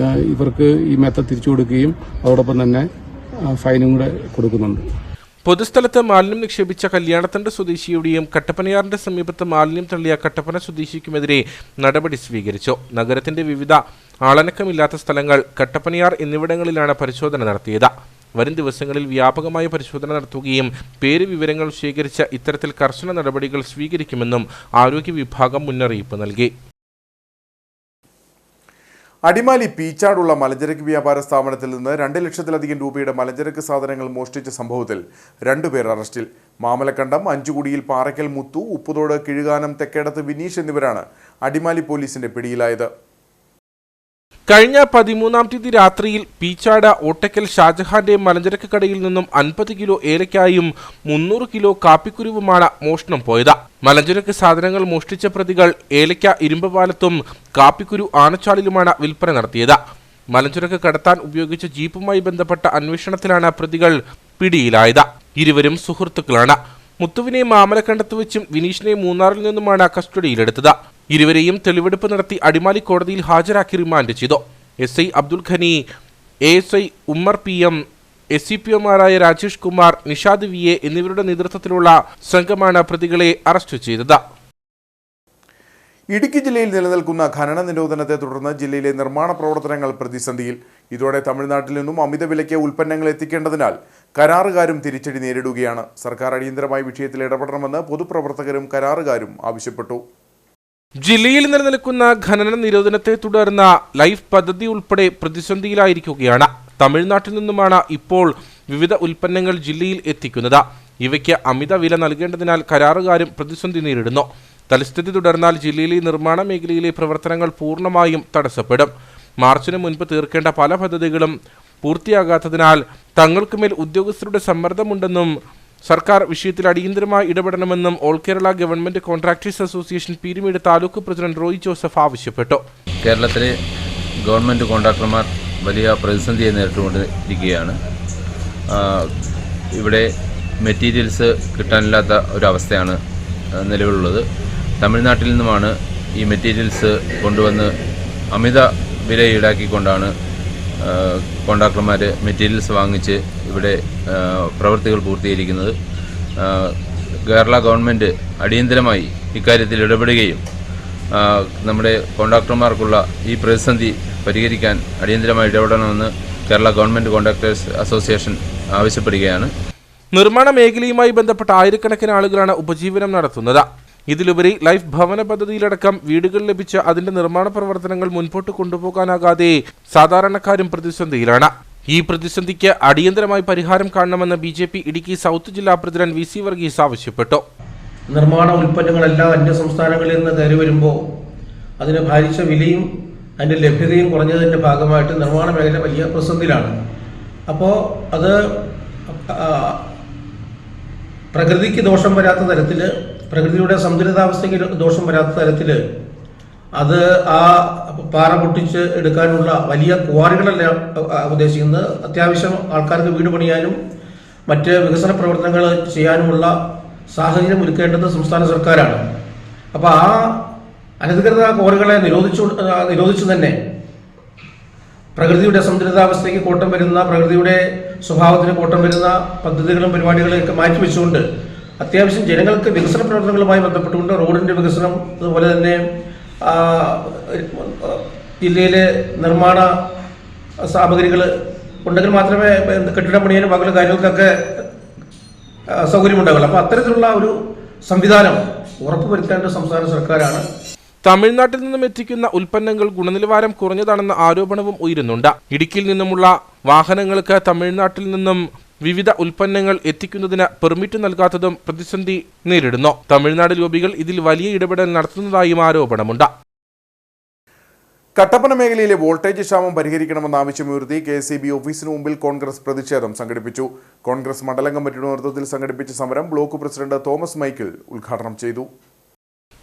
F: ഇവർക്ക് ഈ മെത്ത തിരിച്ചു കൊടുക്കുകയും അതോടൊപ്പം തന്നെ ഫൈനും കൂടെ കൊടുക്കുന്നുണ്ട്.
B: പൊതുസ്ഥലത്ത് മാലിന്യം നിക്ഷേപിച്ച കല്യാണത്തണ്ട് സ്വദേശിയുടെയും കട്ടപ്പനയാറിന്റെ സമീപത്ത് മാലിന്യം തള്ളിയ കട്ടപ്പന സ്വദേശിക്കുമെതിരെ നടപടി സ്വീകരിച്ചു. നഗരത്തിന്റെ വിവിധ ആളനക്കമില്ലാത്ത സ്ഥലങ്ങൾ, കട്ടപ്പനയാർ എന്നിവിടങ്ങളിലാണ് പരിശോധന നടത്തിയത്. വരും ദിവസങ്ങളിൽ വ്യാപകമായ പരിശോധന നടത്തുകയും പേര് വിവരങ്ങൾ ശേഖരിച്ച ഇത്തരത്തിൽ കർശന നടപടികൾ സ്വീകരിക്കുമെന്നും ആരോഗ്യ വിഭാഗം മുന്നറിയിപ്പ് നൽകി.
A: അടിമാലി പീച്ചാടുള്ള മലഞ്ചരക്ക് വ്യാപാര സ്ഥാപനത്തിൽ നിന്ന് 2 ലക്ഷത്തിലധികം രൂപയുടെ മലഞ്ചരക്ക് സാധനങ്ങൾ മോഷ്ടിച്ച സംഭവത്തിൽ 2 പേർ അറസ്റ്റിൽ. മാമലക്കണ്ടം, അഞ്ചുകുടിയിൽ പാറയ്ക്കൽ മുത്തു, ഉപ്പുതോട് കിഴുകാനം തെക്കേടത്ത് വിനീഷ് എന്നിവരാണ് അടിമാലി പോലീസിന്റെ പിടിയിലായത്.
B: കഴിഞ്ഞ 13-ാം തീയതി രാത്രിയിൽ പീച്ചാട് ഓട്ടക്കൽ ഷാജഹാന്റെ മലഞ്ചരക്ക് കടയിൽ നിന്നും 50 കിലോ ഏലക്കായും 300 കിലോ കാപ്പിക്കുരുവുമാണ് മോഷണം പോയത്. മലഞ്ചരക്ക് സാധനങ്ങൾ മോഷ്ടിച്ച പ്രതികൾ ഏലക്ക ഇരുമ്പപാലത്തും കാപ്പിക്കുരു ആനച്ചാലിലുമാണ് വിൽപ്പന നടത്തിയത്. മലഞ്ചരക്ക് കടത്താൻ ഉപയോഗിച്ച ജീപ്പുമായി ബന്ധപ്പെട്ട അന്വേഷണത്തിലാണ് പ്രതികൾ പിടിയിലായത്. ഇരുവരും സുഹൃത്തുക്കളാണ്. മുത്തുവിനെ മാമലക്കണ്ടത്ത് വെച്ചും വിനീഷിനെ മൂന്നാറിൽ നിന്നുമാണ് കസ്റ്റഡിയിലെടുത്തത്. ഇരുവരെയും തെളിവെടുപ്പ് നടത്തി അടിമാലി കോടതിയിൽ ഹാജരാക്കി റിമാൻഡ് ചെയ്തു. SI അബ്ദുൽ ഖനി, ASI Ummer PM, SCPOമാരായ Rajesh Kumar, Nishad VA എന്നിവരുടെ നേതൃത്വത്തിലുള്ള സംഘമാണ് പ്രതികളെ അറസ്റ്റ് ചെയ്തത്.
A: ഇടുക്കി ജില്ലയിൽ നിലനിൽക്കുന്ന ഖനന നിരോധനത്തെ തുടർന്ന് ജില്ലയിലെ നിർമ്മാണ പ്രവർത്തനങ്ങൾ പ്രതിസന്ധിയിൽ. ഇതോടെ തമിഴ്നാട്ടിൽ നിന്നും അമിത വിലയ്ക്ക് ഉൽപ്പന്നങ്ങൾ എത്തിക്കേണ്ടതിനാൽ കരാറുകാരും തിരിച്ചടി നേരിടുകയാണ്. സർക്കാർ അടിയന്തരമായി വിഷയത്തിൽ ഇടപെടണമെന്ന് പൊതുപ്രവർത്തകരും കരാറുകാരും ആവശ്യപ്പെട്ടു.
B: ജില്ലയിൽ നിലനിൽക്കുന്ന ഖനന നിരോധനത്തെ തുടർന്ന് ലൈഫ് പദ്ധതി ഉൾപ്പെടെ പ്രതിസന്ധിയിലായിരിക്കുകയാണ്. തമിഴ്നാട്ടിൽ നിന്നുമാണ് ഇപ്പോൾ വിവിധ ഉൽപ്പന്നങ്ങൾ ജില്ലയിൽ എത്തിക്കുന്നത്. ഇവയ്ക്ക് അമിത വില നൽകേണ്ടതിനാൽ കരാറുകാരും പ്രതിസന്ധി നേരിടുന്നു. തൽസ്ഥിതി തുടർന്നാൽ ജില്ലയിലെ നിർമ്മാണ മേഖലയിലെ പ്രവർത്തനങ്ങൾ പൂർണ്ണമായും തടസ്സപ്പെടും. മാർച്ചിന് മുൻപ് തീർക്കേണ്ട പല പദ്ധതികളും പൂർത്തിയാകാത്തതിനാൽ തങ്ങൾക്കുമേൽ ഉദ്യോഗസ്ഥരുടെ സമ്മർദ്ദമുണ്ടെന്നും സർക്കാർ വിഷയത്തിൽ അടിയന്തരമായി ഇടപെടണമെന്നും all Kerala government contractors association Peermade taluk president Roy Joseph ആവശ്യപ്പെട്ടു.
G: കേരളത്തിലെ ഗവൺമെന്റ് കോൺട്രാക്ടർമാർ വലിയ പ്രതിസന്ധിയെ നേരിട്ടുകൊണ്ടിരിക്കുകയാണ്. ഇവിടെ മെറ്റീരിയൽസ് കിട്ടാനില്ലാത്ത ഒരവസ്ഥയാണ് നിലവിലുള്ളത്. തമിഴ്നാട്ടിൽ നിന്നുമാണ് ഈ മെറ്റീരിയൽസ് കൊണ്ടുവന്ന് അമിത വില ഈടാക്കിക്കൊണ്ടാണ് കോൺട്രാക്ടർമാർ മെറ്റീരിയൽസ് വാങ്ങിച്ച് ഇവിടെ പ്രവൃത്തികൾ പൂർത്തീകരിക്കുന്നത്. കേരള ഗവൺമെൻറ് അടിയന്തരമായി ഇക്കാര്യത്തിൽ ഇടപെടുകയും നമ്മുടെ കോൺട്രാക്ടർമാർക്കുള്ള ഈ പ്രതിസന്ധി പരിഹരിക്കാൻ അടിയന്തരമായി ഇടപെടണമെന്ന് കേരള ഗവൺമെൻറ് കോൺട്രാക്ടേഴ്സ് അസോസിയേഷൻ ആവശ്യപ്പെടുകയാണ്.
B: നിർമ്മാണ മേഖലയുമായി ബന്ധപ്പെട്ട ആയിരക്കണക്കിന് ആളുകളാണ് ഉപജീവനം നടത്തുന്നത്. ഇതിലുപരി ലൈഫ് ഭവന പദ്ധതിയിലടക്കം വീടുകൾ ലഭിച്ച് അതിന്റെ നിർമ്മാണ പ്രവർത്തനങ്ങൾ മുൻപോട്ട് കൊണ്ടുപോകാനാകാതെ സാധാരണക്കാരും പ്രതിസന്ധിയിലാണ്. ഈ പ്രതിസന്ധിക്ക് അടിയന്തരമായി പരിഹാരം കാണണമെന്ന് BJP ഇടുക്കി സൗത്ത് ജില്ലാ പ്രസിഡന്റ് VC വർഗീസ് ആവശ്യപ്പെട്ടു.
H: നിർമ്മാണ ഉൽപ്പന്നങ്ങളെല്ലാം അന്യസംസ്ഥാനങ്ങളിൽ നിന്ന് കയറി വരുമ്പോൾ അതിന് ഭാരിച്ച വിലയും അതിൻ്റെ ലഭ്യതയും കുറഞ്ഞതിൻ്റെ ഭാഗമായിട്ട് നിർമ്മാണ മേഖല വലിയ പ്രതിസന്ധിയിലാണ്. അപ്പോൾ അത് പ്രകൃതിക്ക് ദോഷം വരാത്ത തരത്തിൽ, പ്രകൃതിയുടെ സന്തുലിതാവസ്ഥയ്ക്ക് ദോഷം വരാത്ത തരത്തിൽ അത് ആ പാറ പൊട്ടിച്ച് എടുക്കാനുള്ള വലിയ ക്വാറികളല്ല ഉദ്ദേശിക്കുന്നത്. അത്യാവശ്യം ആൾക്കാർക്ക് വീട് പണിയാനും മറ്റ് വികസന പ്രവർത്തനങ്ങൾ ചെയ്യാനുമുള്ള സാഹചര്യം ഒരുക്കേണ്ടത് സംസ്ഥാന സർക്കാരാണ്. അപ്പോൾ ആ അനധികൃത ക്വാറികളെ നിരോധിച്ചു തന്നെ പ്രകൃതിയുടെ സന്തുലിതാവസ്ഥയ്ക്ക് കോട്ടം വരുന്ന, പ്രകൃതിയുടെ സ്വഭാവത്തിന് കോട്ടം വരുന്ന പദ്ധതികളും പരിപാടികളൊക്കെ മാറ്റിവെച്ചുകൊണ്ട് അത്യാവശ്യം ജനങ്ങൾക്ക് വികസന പ്രവർത്തനങ്ങളുമായി ബന്ധപ്പെട്ടുകൊണ്ട് റോഡിൻ്റെ വികസനം, അതുപോലെ തന്നെ ജില്ലയിലെ നിർമ്മാണ സാമഗ്രികൾ ഉണ്ടെങ്കിൽ മാത്രമേ കെട്ടിടം പണിയാനും മകളുടെ കാര്യങ്ങൾക്കൊക്കെ സൗകര്യമുണ്ടാകുള്ളൂ. അപ്പോൾ അത്തരത്തിലുള്ള ഒരു സംവിധാനം ഉറപ്പുവരുത്തേണ്ട സംസ്ഥാന സർക്കാരാണ്.
B: തമിഴ്നാട്ടിൽ നിന്നും എത്തിക്കുന്ന ഉൽപ്പന്നങ്ങൾ ഗുണനിലവാരം കുറഞ്ഞതാണെന്ന ആരോപണവും ഉയരുന്നുണ്ട്. ഇടുക്കിയിൽ നിന്നുമുള്ള വാഹനങ്ങൾക്ക് തമിഴ്നാട്ടിൽ നിന്നും വിവിധ ഉൽപ്പന്നങ്ങൾ എത്തിക്കുന്നതിന് പെർമിറ്റ് നൽകാത്തതും പ്രതിസന്ധി നേരിടുന്നു. തമിഴ്നാട് ലോബികൾ ഇതിൽ വലിയ ഇടപെടൽ നടത്തുന്നതായും ആരോപണമുണ്ട്.
A: കട്ടപ്പന മേഖലയിലെ വോൾട്ടേജ് ക്ഷാമം പരിഹരിക്കണമെന്ന ആവശ്യമുയർത്തി KSEB ഓഫീസിന് മുമ്പിൽ കോൺഗ്രസ് പ്രതിഷേധം സംഘടിപ്പിച്ചു. കോൺഗ്രസ് മണ്ഡലം കമ്മിറ്റിയുടെ നേതൃത്വത്തിൽ സംഘടിപ്പിച്ച സമരം ബ്ലോക്ക് പ്രസിഡന്റ് തോമസ് മൈക്കിൾ ഉദ്ഘാടനം ചെയ്തു.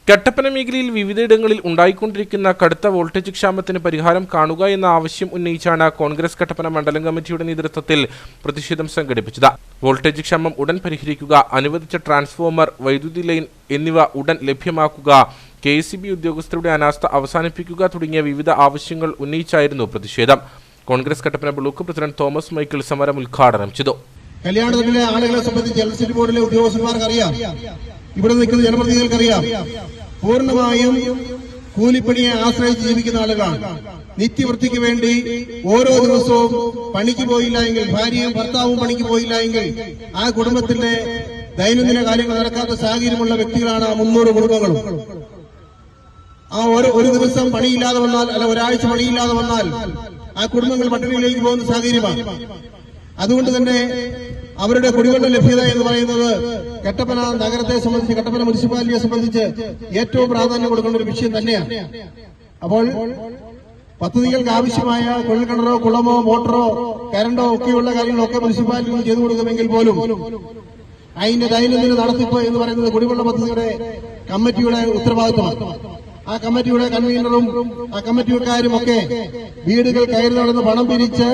B: കട്ടപ്പന മേഖലയിൽ വിവിധയിടങ്ങളിൽ ഉണ്ടായിക്കൊണ്ടിരിക്കുന്ന കടുത്ത വോൾട്ടേജ് ക്ഷാമത്തിന് പരിഹാരം കാണുക എന്ന ആവശ്യം ഉന്നയിച്ചാണ് കോൺഗ്രസ് കട്ടപ്പന മണ്ഡലം കമ്മിറ്റിയുടെ നേതൃത്വത്തിൽ പ്രതിഷേധം സംഘടിപ്പിച്ചത്. വോൾട്ടേജ് ക്ഷാമം ഉടൻ പരിഹരിക്കുക, അനുവദിച്ച ട്രാൻസ്ഫോമർ, വൈദ്യുതി ലൈൻ എന്നിവ ഉടൻ ലഭ്യമാക്കുക, KSEB ഉദ്യോഗസ്ഥരുടെ അനാസ്ഥ അവസാനിപ്പിക്കുക തുടങ്ങിയ വിവിധ ആവശ്യങ്ങൾ ഉന്നയിച്ചായിരുന്നു പ്രതിഷേധം. Congress Kattappana block president Thomas Michael സമരം ഉദ്ഘാടനം ചെയ്തു.
I: കല്യാണത്തിലെ ആളുകളെ സംബന്ധിച്ച് ഇലക്ട്രിസിറ്റി ബോർഡിലെ ഉദ്യോഗസ്ഥന്മാർക്ക് അറിയാം, ഇവിടെ നിൽക്കുന്ന ജനപ്രതിനിധികൾക്കറിയാം, പൂർണ്ണമായും കൂലിപ്പണിയെ ആശ്രയിച്ച് ജീവിക്കുന്ന ആളുകളാണ്. നിത്യവൃത്തിക്ക് വേണ്ടി ഓരോ ദിവസവും പണിക്ക് പോയില്ല എങ്കിൽ, ഭാര്യയും ഭർത്താവും പണിക്ക് പോയില്ല എങ്കിൽ ആ കുടുംബത്തിന്റെ ദൈനംദിന കാര്യങ്ങൾ നടക്കാത്ത സാഹചര്യമുള്ള വ്യക്തികളാണ് 300 കുടുംബങ്ങളും. ആ ഒരു ദിവസം പണിയില്ലാതെ വന്നാൽ, അല്ല ഒരാഴ്ച പണിയില്ലാതെ വന്നാൽ ആ കുടുംബങ്ങൾ പട്ടിണിയിലേക്ക് പോകുന്ന സാഹചര്യമാണ്. അതുകൊണ്ട് തന്നെ അവരുടെ കുടിവെള്ള ലഭ്യത എന്ന് പറയുന്നത് കട്ടപ്പന നഗരത്തെ സംബന്ധിച്ച്, കട്ടപ്പന മുനിസിപ്പാലിറ്റിയെ സംബന്ധിച്ച് ഏറ്റവും പ്രാധാന്യം കൊടുക്കേണ്ട ഒരു വിഷയം തന്നെയാണ്. അപ്പോൾ പദ്ധതികൾക്ക് ആവശ്യമായ കുഴൽക്കിണറോ കുളമോ മോട്ടറോ കരണ്ടോ ഒക്കെയുള്ള കാര്യങ്ങളൊക്കെ മുനിസിപ്പാലിറ്റികൾ ചെയ്തു കൊടുക്കുമെങ്കിൽ പോലും അതിന്റെ ദൈനംദിന നടത്തിപ്പ് എന്ന് പറയുന്നത് കുടിവെള്ള പദ്ധതിയുടെ കമ്മിറ്റിയുടെ ഉത്തരവാദിത്തമാണ്. ആ കമ്മിറ്റിയുടെ കൺവീനറും ആ കമ്മിറ്റിക്കാരും ഒക്കെ വീടുകൾ കയറി നടന്ന് പണം പിരിച്ച്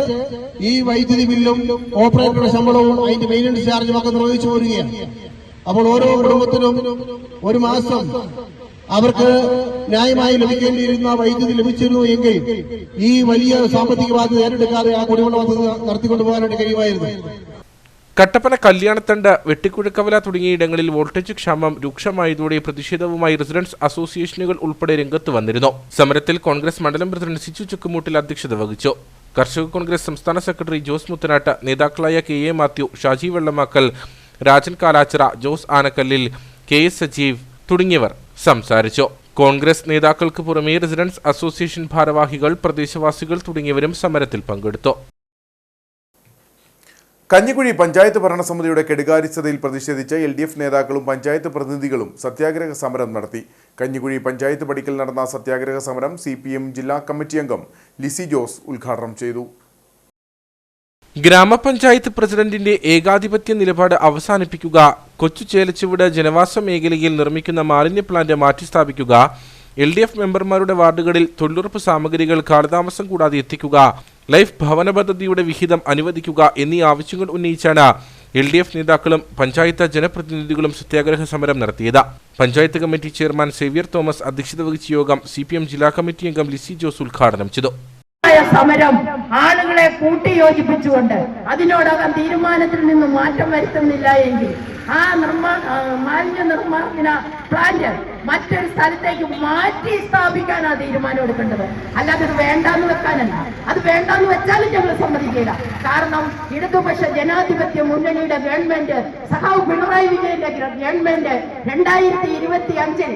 I: ഈ വൈദ്യുതി ബില്ലും ഓപ്പറേറ്ററുടെ ശമ്പളവും അതിന്റെ മെയിൻ്റനൻസ് ചാർജും ഒക്കെ നിർവഹിച്ചു പോരുകയാണ്. അപ്പോൾ ഓരോ കുടുംബത്തിനും ഒരു മാസം അവർക്ക് ന്യായമായി ലഭിക്കേണ്ടിയിരുന്ന വൈദ്യുതി ലഭിച്ചിരുന്നു എങ്കിൽ ഈ വലിയ സാമ്പത്തിക ബാധ്യത ഏറ്റെടുക്കാതെ ആ കുടിവെള്ള പദ്ധതി നടത്തിക്കൊണ്ടുപോകാനായിട്ട് കഴിയുമായിരുന്നു.
B: കട്ടപ്പന കല്യാണത്തണ്ട്, വെട്ടിക്കുഴക്കവല തുടങ്ങിയ ഇടങ്ങളിൽ വോൾട്ടേജ് ക്ഷാമം രൂക്ഷമായതോടെ പ്രതിഷേധവുമായി റെസിഡൻസ് അസോസിയേഷനുകൾ ഉൾപ്പെടെ രംഗത്ത് വന്നിരുന്നു. സമരത്തിൽ കോൺഗ്രസ് മണ്ഡലം പ്രസിഡന്റ് സിച്ചു ചുക്കുമൂട്ടിൽ അധ്യക്ഷത വഹിച്ചു. കർഷക കോൺഗ്രസ് സംസ്ഥാന സെക്രട്ടറി ജോസ് മുത്തനാട്ട്, നേതാക്കളായ KA മാത്യു, ഷാജി വെള്ളമാക്കൽ, രാജൻ കാലാച്ചിറ, ജോസ് ആനക്കല്ലിൽ, KS സജീവ് തുടങ്ങിയവർ സംസാരിച്ചു. കോൺഗ്രസ് നേതാക്കൾക്ക് പുറമെ റെസിഡൻസ് അസോസിയേഷൻ ഭാരവാഹികൾ, പ്രദേശവാസികൾ തുടങ്ങിയവരും സമരത്തിൽ പങ്കെടുത്തു.
A: കഞ്ഞിക്കുഴി പഞ്ചായത്ത് ഭരണസമിതിയുടെ കെടുകാര്യസ്ഥതയിൽ പ്രതിഷേധിച്ച് LDF നേതാക്കളും പഞ്ചായത്ത് പ്രതിനിധികളും സത്യാഗ്രഹ സമരം നടത്തി. കഞ്ഞിക്കുഴി പഞ്ചായത്ത് പടിക്കൽ നടന്ന സത്യാഗ്രഹ സമരം CPM ജില്ലാ കമ്മിറ്റി അംഗം ലിസി ജോസ് ഉദ്ഘാടനം ചെയ്തു.
B: ഗ്രാമപഞ്ചായത്ത് പ്രസിഡന്റിന്റെ ഏകാധിപത്യ നിലപാട് അവസാനിപ്പിക്കുക, കൊച്ചു ചേലച്ചുവട് ജനവാസ മേഖലയിൽ നിർമ്മിക്കുന്ന മാലിന്യ പ്ലാന്റ് മാറ്റിസ്ഥാപിക്കുക, LDF മെമ്പർമാരുടെ വാർഡുകളിൽ തൊഴിലുറപ്പ് സാമഗ്രികൾ കാലതാമസം കൂടാതെ എത്തിക്കുക, ലൈഫ് ഭവന പദ്ധതിയുടെ വിഹിതം അനുവദിക്കുക എന്നീ ആവശ്യങ്ങൾ ഉന്നയിച്ചാണ് LDF നേതാക്കളും പഞ്ചായത്ത് ജനപ്രതിനിധികളും സത്യാഗ്രഹ സമരം നടത്തിയത്. Panchayat committee chairman Xavier Thomas അധ്യക്ഷത വഹിച്ച യോഗം CPM ജില്ലാ കമ്മിറ്റി അംഗം ലിസി ജോസ് ഉദ്ഘാടനം ചെയ്തു.
J: സമരം ആളുകളെ കൂട്ടിയോജിപ്പിച്ചുകൊണ്ട് അതിനോടകം തീരുമാനത്തിൽ നിന്ന് മാറ്റം വരുത്തുന്നില്ല എങ്കിൽ ആ മാലിന്യ നിർമ്മാർജ്ജന പ്ലാന്റ് മറ്റൊരു സ്ഥലത്തേക്ക് മാറ്റി സ്ഥാപിക്കാനാണ് തീരുമാനം എടുക്കേണ്ടത്. അല്ലാതെ ഇത് വേണ്ടാന്ന് വെക്കാനല്ല. അത് വേണ്ടാന്ന് വെച്ചാലും ഞങ്ങൾ സമ്മതിക്കില്ല. കാരണം ഇടതുപക്ഷ ജനാധിപത്യ മുന്നണിയുടെ ഗവൺമെന്റ്, സഖാവ് പിണറായി വിജയന്റെ ഗവൺമെന്റ് 2025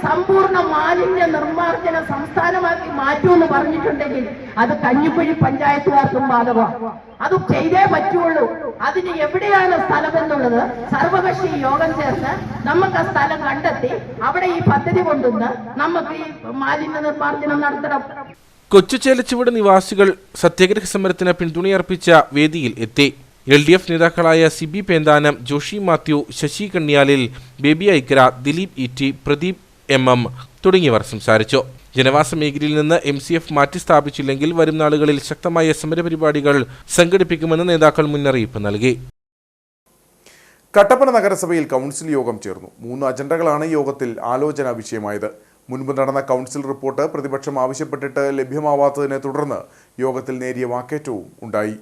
J: സമ്പൂർണ്ണ മാലിന്യ നിർമ്മാർജ്ജന സംസ്ഥാനമാക്കി മാറ്റുമെന്ന് പറഞ്ഞിട്ടുണ്ടെങ്കിൽ അത് കഞ്ഞിക്കുഴി പഞ്ചായത്തുകാർക്കും ബാധകമാണ്. അത് ചെയ്തേ പറ്റുള്ളൂ. അതിന് എവിടെയാണ് സ്ഥലമെന്നുള്ളത് സർവകക്ഷി യോഗം ചേർന്ന് നമുക്ക് ആ സ്ഥലം കണ്ടെത്തി അവിടെ ഈ പദ്ധതി കൊണ്ടുവന്ന് നമുക്ക് ഈ മാലിന്യ നിർമ്മാർജ്ജനം നടത്തണം.
B: കൊച്ചു ചേലച്ചുവട് നിവാസികൾ സത്യാഗ്രഹ സമരത്തിന് പിന്തുണയർപ്പിച്ച വേദിയിൽ എത്തി. LDF നേതാക്കളായ സിബി പേന്താനം, ജോഷി മാത്യു, ശശി കണ്ണിയാലിൽ, ബേബി ഐക്ര, ദിലീപ് ET, പ്രദീപ് MM തുടങ്ങിയവർ സംസാരിച്ചു. ജനവാസ മേഖലയിൽ നിന്ന് MCF മാറ്റി സ്ഥാപിച്ചില്ലെങ്കിൽ വരും നാളുകളിൽ ശക്തമായ സമരപരിപാടികൾ സംഘടിപ്പിക്കുമെന്ന് നേതാക്കൾ മുന്നറിയിപ്പ് നൽകി.
A: കട്ടപ്പന നഗരസഭയിൽ കൗൺസിൽ യോഗം ചേർന്നു. 3 അജണ്ടകളാണ് യോഗത്തിൽ ആലോചനാ വിഷയമായത്. മുൻപ് നടന്ന കൗൺസിൽ റിപ്പോർട്ട് പ്രതിപക്ഷം ആവശ്യപ്പെട്ടിട്ട് ലഭ്യമാവാത്തതിനെ തുടർന്ന് യോഗത്തിൽ നേരിയ വാക്കേറ്റവും ഉണ്ടായി.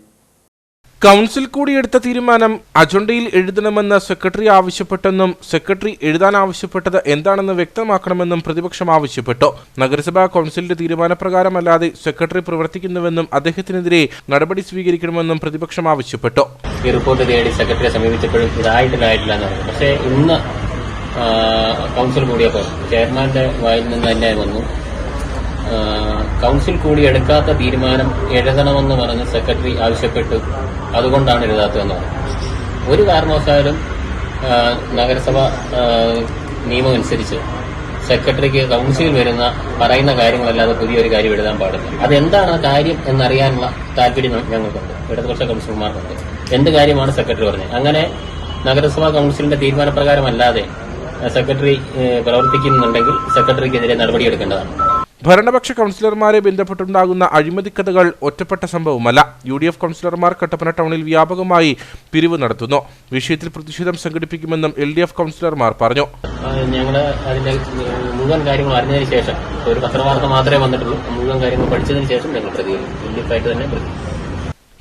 B: കൗൺസിൽ കൂടിയെടുത്ത തീരുമാനം അജണ്ടയിൽ എഴുതണമെന്ന് സെക്രട്ടറി ആവശ്യപ്പെട്ടെന്നും സെക്രട്ടറി എഴുതാൻ ആവശ്യപ്പെട്ടത് എന്താണെന്ന് വ്യക്തമാക്കണമെന്നും പ്രതിപക്ഷം ആവശ്യപ്പെട്ടു. നഗരസഭാ കൗൺസിലിന്റെ തീരുമാനപ്രകാരമല്ലാതെ സെക്രട്ടറി പ്രവർത്തിക്കുന്നുവെന്നും അദ്ദേഹത്തിനെതിരെ നടപടി സ്വീകരിക്കണമെന്നും പ്രതിപക്ഷം ആവശ്യപ്പെട്ടു.
K: ഈ റിപ്പോർട്ട് തേടി സെക്രട്ടറിയെ സമീപിച്ചപ്പോഴും ഇതായിട്ടില്ല എന്ന് പറഞ്ഞു. പക്ഷേ ഇന്ന് കൗൺസിൽ കൂടിയപ്പോൾ ചെയർമാന്റെ വായിൽ നിന്ന് തന്നെ വന്നു, കൗൺസിൽ കൂടി എടുക്കാത്ത തീരുമാനം എഴുതണമെന്ന് പറഞ്ഞ് സെക്രട്ടറി ആവശ്യപ്പെട്ടു, അതുകൊണ്ടാണ് എഴുതാത്തതെന്ന് പറഞ്ഞു. ഒരു കാരണവശാലും നഗരസഭ നിയമം അനുസരിച്ച് സെക്രട്ടറിക്ക് കൗൺസിലിൽ വരുന്ന പറയുന്ന കാര്യങ്ങളല്ലാതെ പുതിയൊരു കാര്യം എഴുതാൻ പാടില്ല. അതെന്താണ് കാര്യം എന്നറിയാനുള്ള താല്പര്യം ഞങ്ങൾക്കുണ്ട്, ഇടതുപക്ഷ കൗൺസിലർമാർക്കുണ്ട്. എന്ത് കാര്യമാണ് സെക്രട്ടറി പറഞ്ഞത്? അങ്ങനെ നഗരസഭാ കൗൺസിലിന്റെ തീരുമാനപ്രകാരമല്ലാതെ സെക്രട്ടറി പ്രവർത്തിക്കുന്നുണ്ടെങ്കിൽ സെക്രട്ടറിക്കെതിരെ നടപടിയെടുക്കേണ്ടതാണ്.
B: ഭരണപക്ഷ കൗൺസിലർമാരെ ബന്ധപ്പെട്ടുണ്ടാകുന്ന അഴിമതിക്കഥകൾ ഒറ്റപ്പെട്ട സംഭവമല്ല. UDF കൗൺസിലർമാർ കട്ടപ്പന ടൗണിൽ വ്യാപകമായി പിരിവ് നടത്തുന്നു. വിഷയത്തിൽ പ്രതിഷേധം സംഘടിപ്പിക്കുമെന്നും LDF കൗൺസിലർമാർ പറഞ്ഞു.
K: ഞങ്ങൾ അതിന്റെ മുഴുവൻ കാര്യങ്ങൾ അറിഞ്ഞതിന് ശേഷം, ഒരു പത്രവാർത്ത മാത്രമേ വന്നിട്ടുള്ളൂ, മുഴുവൻ കാര്യങ്ങൾ പഠിച്ചതിന് ശേഷം ഞങ്ങൾ LDF തന്നെ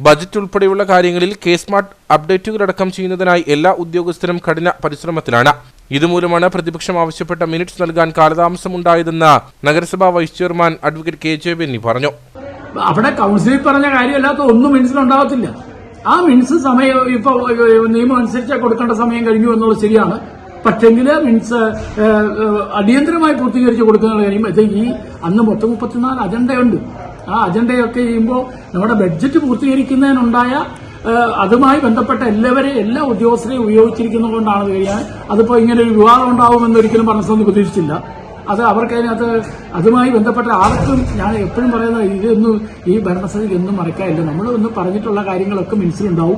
B: ബജറ്റ് ഉൾപ്പെടെയുള്ള കാര്യങ്ങളിൽ കേസ്മാർട്ട് അപ്ഡേറ്റുകളടക്കം ചെയ്യുന്നതിനായി എല്ലാ ഉദ്യോഗസ്ഥരും കഠിന പരിശ്രമത്തിലാണ്. ഇതുമൂലമാണ് പ്രതിപക്ഷം ആവശ്യപ്പെട്ട മിനിറ്റ്സ് നൽകാൻ കാലതാമസമുണ്ടായതെന്ന് നഗരസഭാ vice chairman advocate KJ Benny പറഞ്ഞു.
L: അവിടെ കൗൺസിലിൽ പറഞ്ഞ കാര്യമല്ലാത്ത ഒന്നും മിനിറ്റ്സിലുണ്ടാകത്തില്ല. ആ മിനിറ്റ്സ് സമയം ഇപ്പൊ നിയമം അനുസരിച്ച് കൊടുക്കേണ്ട സമയം കഴിഞ്ഞു എന്നുള്ളത് ശരിയാണ്. പക്ഷെങ്കിൽ മിനിറ്റ്സ് അടിയന്തരമായി പൂർത്തീകരിച്ച് കൊടുക്കുന്ന കാര്യം ഈ അന്ന് 34 അജണ്ടയുണ്ട്. ആ അജണ്ടയൊക്കെ ചെയ്യുമ്പോൾ നമ്മുടെ ബഡ്ജറ്റ് പൂർത്തീകരിക്കുന്നതിനുണ്ടായ അതുമായി ബന്ധപ്പെട്ട എല്ലാ ഉദ്യോഗസ്ഥരെയും ഉപയോഗിച്ചിരിക്കുന്നതുകൊണ്ടാണ് കഴിയാൻ. അതിപ്പോ ഇങ്ങനെ ഒരു വിവാദം ഉണ്ടാവുമെന്ന് ഒരിക്കലും മനസ്സൊന്നും പ്രതീക്ഷിച്ചില്ല. അത് അവർക്ക് അതിനകത്ത് അതുമായി ബന്ധപ്പെട്ട ആർക്കും ഞാൻ എപ്പോഴും പറയുന്നത് ഇതൊന്നും ഈ ഭരണസമിതിക്ക് ഒന്നും മറക്കാനില്ല. നമ്മൾ ഒന്ന് പറഞ്ഞിട്ടുള്ള കാര്യങ്ങളൊക്കെ മനസ്സിലുണ്ടാവും.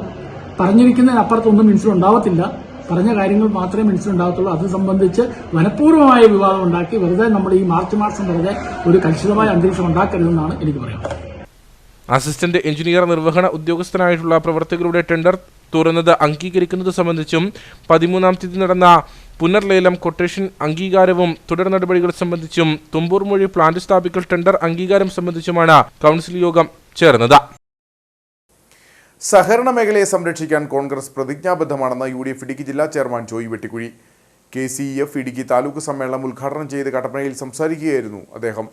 L: പറഞ്ഞിരിക്കുന്നതിനപ്പുറത്തൊന്നും മനസ്സിലുണ്ടാവത്തില്ല. പറഞ്ഞ കാര്യങ്ങൾ മാത്രമേ മനസ്സിലുണ്ടാകത്തുള്ളൂ. അത് സംബന്ധിച്ച് മനഃപൂർവ്വമായ വിവാദം ഉണ്ടാക്കി വെറുതെ നമ്മൾ ഈ മാർച്ച് മാസം വെറുതെ ഒരു കലുഷിതമായ അന്തരീക്ഷം ഉണ്ടാക്കരുതെന്നാണ് എനിക്ക് പറയാനുള്ളത്.
B: അസിസ്റ്റന്റ് എഞ്ചിനീയർ നിർവഹണ ഉദ്യോഗസ്ഥനായിട്ടുള്ള പ്രവർത്തകരുടെ ടെൻഡർ തുറന്നത് അംഗീകരിക്കുന്നത് സംബന്ധിച്ചും 13-ാം തീയതി നടന്ന പുനർലേലം കൊട്ടേഷൻ അംഗീകാരവും തുടർ നടപടികൾ സംബന്ധിച്ചും തുമ്പൂർ മൊഴി പ്ലാന്റ് സ്ഥാപിക്കൽ ടെൻഡർ അംഗീകാരം സംബന്ധിച്ചുമാണ് കൗൺസിൽ യോഗം ചേർന്നത്.
A: സഹകരണ മേഖലയെ സംരക്ഷിക്കാൻ കോൺഗ്രസ് പ്രതിജ്ഞാബദ്ധമാണെന്ന് UDF ഇടുക്കി ജില്ലാ ചെയർമാൻ ജോയി വെട്ടിക്കുഴി. KCEF ഇടുക്കി താലൂക്ക് സമ്മേളനം ഉദ്ഘാടനം ചെയ്ത് കട്ടപ്പനയിൽ സംസാരിക്കുകയായിരുന്നു അദ്ദേഹം.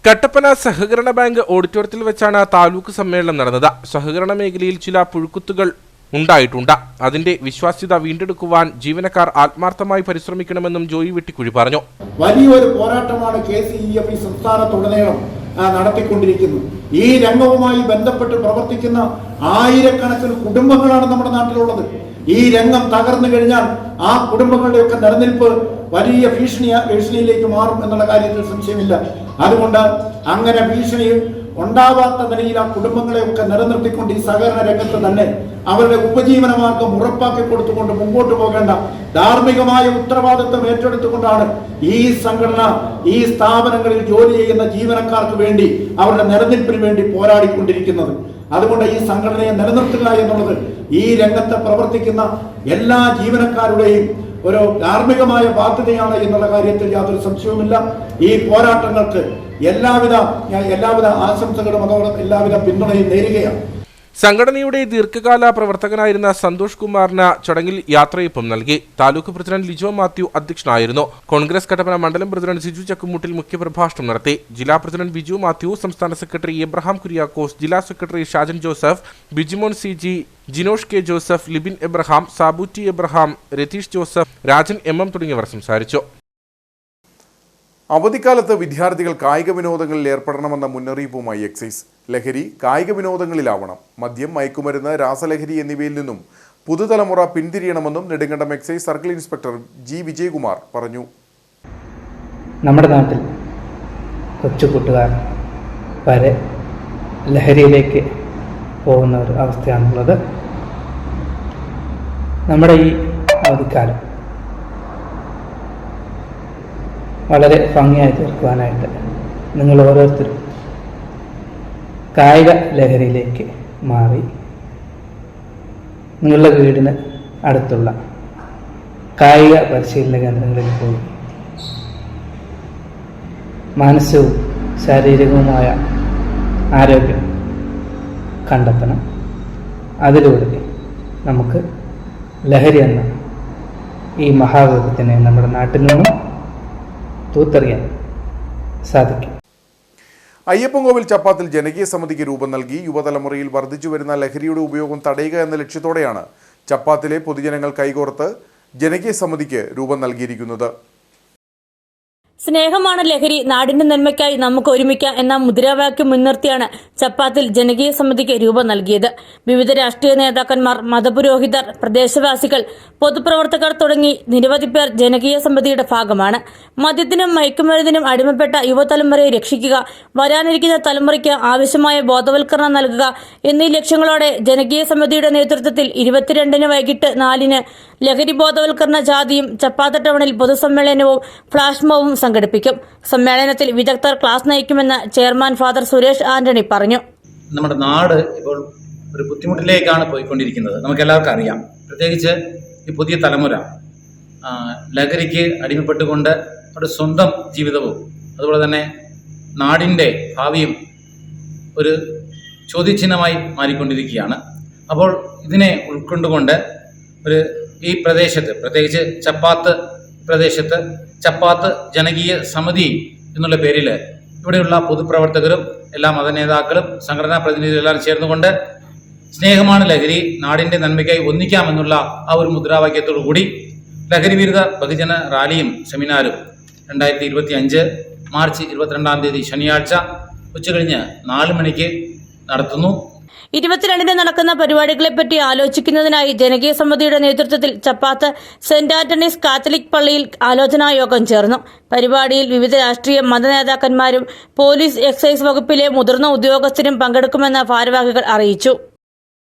B: കട്ടപ്പന സഹകരണ ബാങ്ക് ഓഡിറ്റോറിയത്തിൽ വെച്ചാണ് താലൂക്ക് സമ്മേളനം നടന്നത്. സഹകരണ മേഖലയിൽ ചില പുഴുക്കുത്തുകൾ ഉണ്ടായിട്ടുണ്ട്. അതിന്റെ വിശ്വാസ്യത വീണ്ടെടുക്കുവാൻ ജീവനക്കാർ ആത്മാർത്ഥമായി പരിശ്രമിക്കണമെന്നും ജോയി വെട്ടിക്കുഴി പറഞ്ഞു.
M: വലിയൊരു പോരാട്ടമാണ് KCEF സംസ്ഥാനത്തുടനീളം നടത്തിക്കൊണ്ടിരിക്കുന്നത്. ഈ രംഗവുമായി ബന്ധപ്പെട്ട് പ്രവർത്തിക്കുന്ന ആയിരക്കണക്കിന് കുടുംബങ്ങളാണ് നമ്മുടെ നാട്ടിലുള്ളത്. ഈ രംഗം തകർന്നു കഴിഞ്ഞാൽ ആ കുടുംബങ്ങളുടെയൊക്കെ നിലനിൽപ്പ് വലിയ ഭീഷണിയിലേക്ക് മാറും എന്നുള്ള കാര്യത്തിൽ സംശയമില്ല. അതുകൊണ്ട് അങ്ങനെ ഭീഷണി ഉണ്ടാവാത്ത നിലയിൽ ആ കുടുംബങ്ങളെയൊക്കെ നിലനിർത്തിക്കൊണ്ട് ഈ സഹകരണ രംഗത്ത് തന്നെ അവരുടെ ഉപജീവനമാർഗം ഉറപ്പാക്കി കൊടുത്തുകൊണ്ട് മുമ്പോട്ട് പോകേണ്ട ധാർമ്മികമായ ഉത്തരവാദിത്വം ഏറ്റെടുത്തുകൊണ്ടാണ് ഈ സംഘടന ഈ സ്ഥാപനങ്ങളിൽ ജോലി ചെയ്യുന്ന ജീവനക്കാർക്ക് വേണ്ടി അവരുടെ നിലനിൽപ്പിന് വേണ്ടി പോരാടിക്കൊണ്ടിരിക്കുന്നത്. അതുകൊണ്ട് ഈ സംഘടനയെ നിലനിർത്തുക എന്നുള്ളത് ഈ രംഗത്ത് പ്രവർത്തിക്കുന്ന എല്ലാ ജീവനക്കാരുടെയും ഒരു ധാർമ്മികമായ ബാധ്യതയാണ് എന്നുള്ള കാര്യത്തിൽ യാതൊരു സംശയവുമില്ല. ഈ പോരാട്ടങ്ങൾക്ക് എല്ലാവിധ ആശംസകളും അതോടൊപ്പം എല്ലാവിധ പിന്തുണയും നേരുകയാണ്.
B: സംഘടനയുടെ ദീർഘകാല പ്രവർത്തകനായിരുന്ന സന്തോഷ് കുമാറിന് ചടങ്ങിൽ യാത്രയപ്പം നൽകി. താലൂക്ക് പ്രസിഡന്റ് ലിജോ മാത്യു അധ്യക്ഷനായിരുന്നു. കോൺഗ്രസ് കട്ടപ്പന മണ്ഡലം പ്രസിഡന്റ് സിജു ചക്കുമുട്ടിൽ മുഖ്യപ്രഭാഷണം നടത്തി. ജില്ലാ പ്രസിഡന്റ് ബിജു മാത്യു, സംസ്ഥാന സെക്രട്ടറി എബ്രഹാം കുര്യാക്കോസ്, ജില്ലാ secretary Shajan Joseph, Bijimon CG, Jinosh K. Joseph, Libin Abraham, Sabutty Abraham, Ratheesh Joseph, Rajan MM തുടങ്ങിയവർ സംസാരിച്ചു.
A: അവധിക്കാലത്ത് വിദ്യാർത്ഥികൾ കായിക വിനോദങ്ങളിൽ ഏർപ്പെടണമെന്ന മുന്നറിയിപ്പുമായി എക്സൈസ്. ലഹരി കായിക വിനോദങ്ങളിലാവണം. മദ്യം, മയക്കുമരുന്ന്, രാസലഹരി എന്നിവയിൽ നിന്നും പുതുതലമുറ പിന്തിരിയണമെന്നും Nedumkandam excise circle inspector G. Vijayakumar പറഞ്ഞു.
N: നമ്മുടെ നാട്ടിൽ കൊച്ചു കൂട്ടുകാർ വരെ ലഹരിയിലേക്ക് പോകുന്ന ഒരു അവസ്ഥയാണുള്ളത്. നമ്മുടെ ഈ അവധിക്കാലം വളരെ ഭംഗിയായി തീർക്കുവാനായിട്ട് നിങ്ങൾ ഓരോരുത്തരും കായിക ലഹരിയിലേക്ക് മാറി നിങ്ങളുടെ വീടിന് അടുത്തുള്ള കായിക പരിശീലന കേന്ദ്രങ്ങളിൽ പോയി മാനസികവും ശാരീരികവുമായ ആരോഗ്യം കണ്ടെത്തണം. അതിലൂടെ നമുക്ക് ലഹരി എന്ന ഈ മഹാവിപത്തിനെ നമ്മുടെ നാട്ടിൽ നിന്നും തൂത്തെറിയാൻ സാധിക്കും.
A: അയ്യപ്പൻകോവിൽ ചപ്പാത്തിൽ ജനകീയ സമിതിക്ക് രൂപം നൽകി. യുവതലമുറയിൽ വർദ്ധിച്ചു വരുന്ന ലഹരിയുടെ ഉപയോഗം തടയുക എന്ന ലക്ഷ്യത്തോടെയാണ് ചപ്പാത്തിലെ പൊതുജനങ്ങൾ കൈകോർത്ത് ജനകീയ സമിതിക്ക് രൂപം നൽകിയിരിക്കുന്നത്.
O: സ്നേഹമാണ് ലഹരി, നാടിന്റെ നന്മയ്ക്കായി നമുക്ക് ഒരുമിക്കാം എന്ന മുദ്രാവാക്യം മുൻനിർത്തിയാണ് ചപ്പാത്തിൽ ജനകീയ സമിതിക്ക് രൂപം നൽകിയത്. വിവിധ രാഷ്ട്രീയ നേതാക്കന്മാർ, മതപുരോഹിതർ, പ്രദേശവാസികൾ, പൊതുപ്രവർത്തകർ തുടങ്ങി നിരവധി പേർ ജനകീയ സമിതിയുടെ ഭാഗമാണ്. മദ്യത്തിനും മയക്കുമരുന്നിനും അടിമപ്പെട്ട യുവതലമുറയെ രക്ഷിക്കുക, വരാനിരിക്കുന്ന തലമുറയ്ക്ക് ആവശ്യമായ ബോധവൽക്കരണം നൽകുക എന്നീ ലക്ഷ്യങ്ങളോടെ ജനകീയ സമിതിയുടെ നേതൃത്വത്തിൽ 22-ന് വൈകിട്ട് 4-ന് ലഹരി ബോധവൽക്കരണ ജാഥയും ചപ്പാത്ത ടൗണിൽ പൊതുസമ്മേളനവും ഫ്ലാഷ് മോബും സംഘടിപ്പിക്കും. സമ്മേളനത്തിൽ വിദഗ്ധർ ക്ലാസ് നയിക്കുമെന്ന് ചെയർമാൻ ഫാദർ സുരേഷ് ആന്റണി പറഞ്ഞു.
P: നമ്മുടെ നാട് ഇപ്പോൾ ഒരു ബുദ്ധിമുട്ടിലേക്കാണ് പോയിക്കൊണ്ടിരിക്കുന്നത്. നമുക്കെല്ലാവർക്കും അറിയാം. പ്രത്യേകിച്ച് ഈ പുതിയ തലമുറ ലഹരിക്ക് അടിമപ്പെട്ടുകൊണ്ട് അവരുടെ സ്വന്തം ജീവിതവും അതുപോലെ തന്നെ നാടിൻ്റെ ഭാവിയും ഒരു ചോദ്യചിഹ്നമായി മാറിക്കൊണ്ടിരിക്കുകയാണ്. അപ്പോൾ ഇതിനെ ഉൾക്കൊണ്ടുകൊണ്ട് ഈ പ്രദേശത്ത്, പ്രത്യേകിച്ച് ചപ്പാത്ത് പ്രദേശത്ത് ചപ്പാത്ത് ജനകീയ സമിതി എന്നുള്ള പേരിൽ ഇവിടെയുള്ള പൊതുപ്രവർത്തകരും എല്ലാ മതനേതാക്കളും സംഘടനാ പ്രതിനിധികളെല്ലാം ചേർന്നുകൊണ്ട് സ്നേഹമാണ് ലഹരി, നാടിൻ്റെ നന്മയ്ക്കായി ഒന്നിക്കാമെന്നുള്ള ആ ഒരു മുദ്രാവാക്യത്തോടു കൂടി ലഹരി വിരുദ്ധ ബഹുജന റാലിയും സെമിനാറും 2025 മാർച്ച് 22-ാം തീയതി ശനിയാഴ്ച ഉച്ചകഴിഞ്ഞ് 4 മണിക്ക് നടത്തുന്നു.
O: 22-ന് നടക്കുന്ന പരിപാടികളെപ്പറ്റി ആലോചിക്കുന്നതിനായി ജനകീയ സമിതിയുടെ നേതൃത്വത്തിൽ ചപ്പാത്ത് സെന്റ് ആന്റണീസ് കാത്തലിക് പള്ളിയിൽ ആലോചനാ യോഗം ചേർന്നു. പരിപാടിയിൽ വിവിധ രാഷ്ട്രീയ മതനേതാക്കന്മാരും പോലീസ്, എക്സൈസ് വകുപ്പിലെ മുതിർന്ന ഉദ്യോഗസ്ഥരും പങ്കെടുക്കുമെന്ന് ഭാരവാഹികൾ അറിയിച്ചു.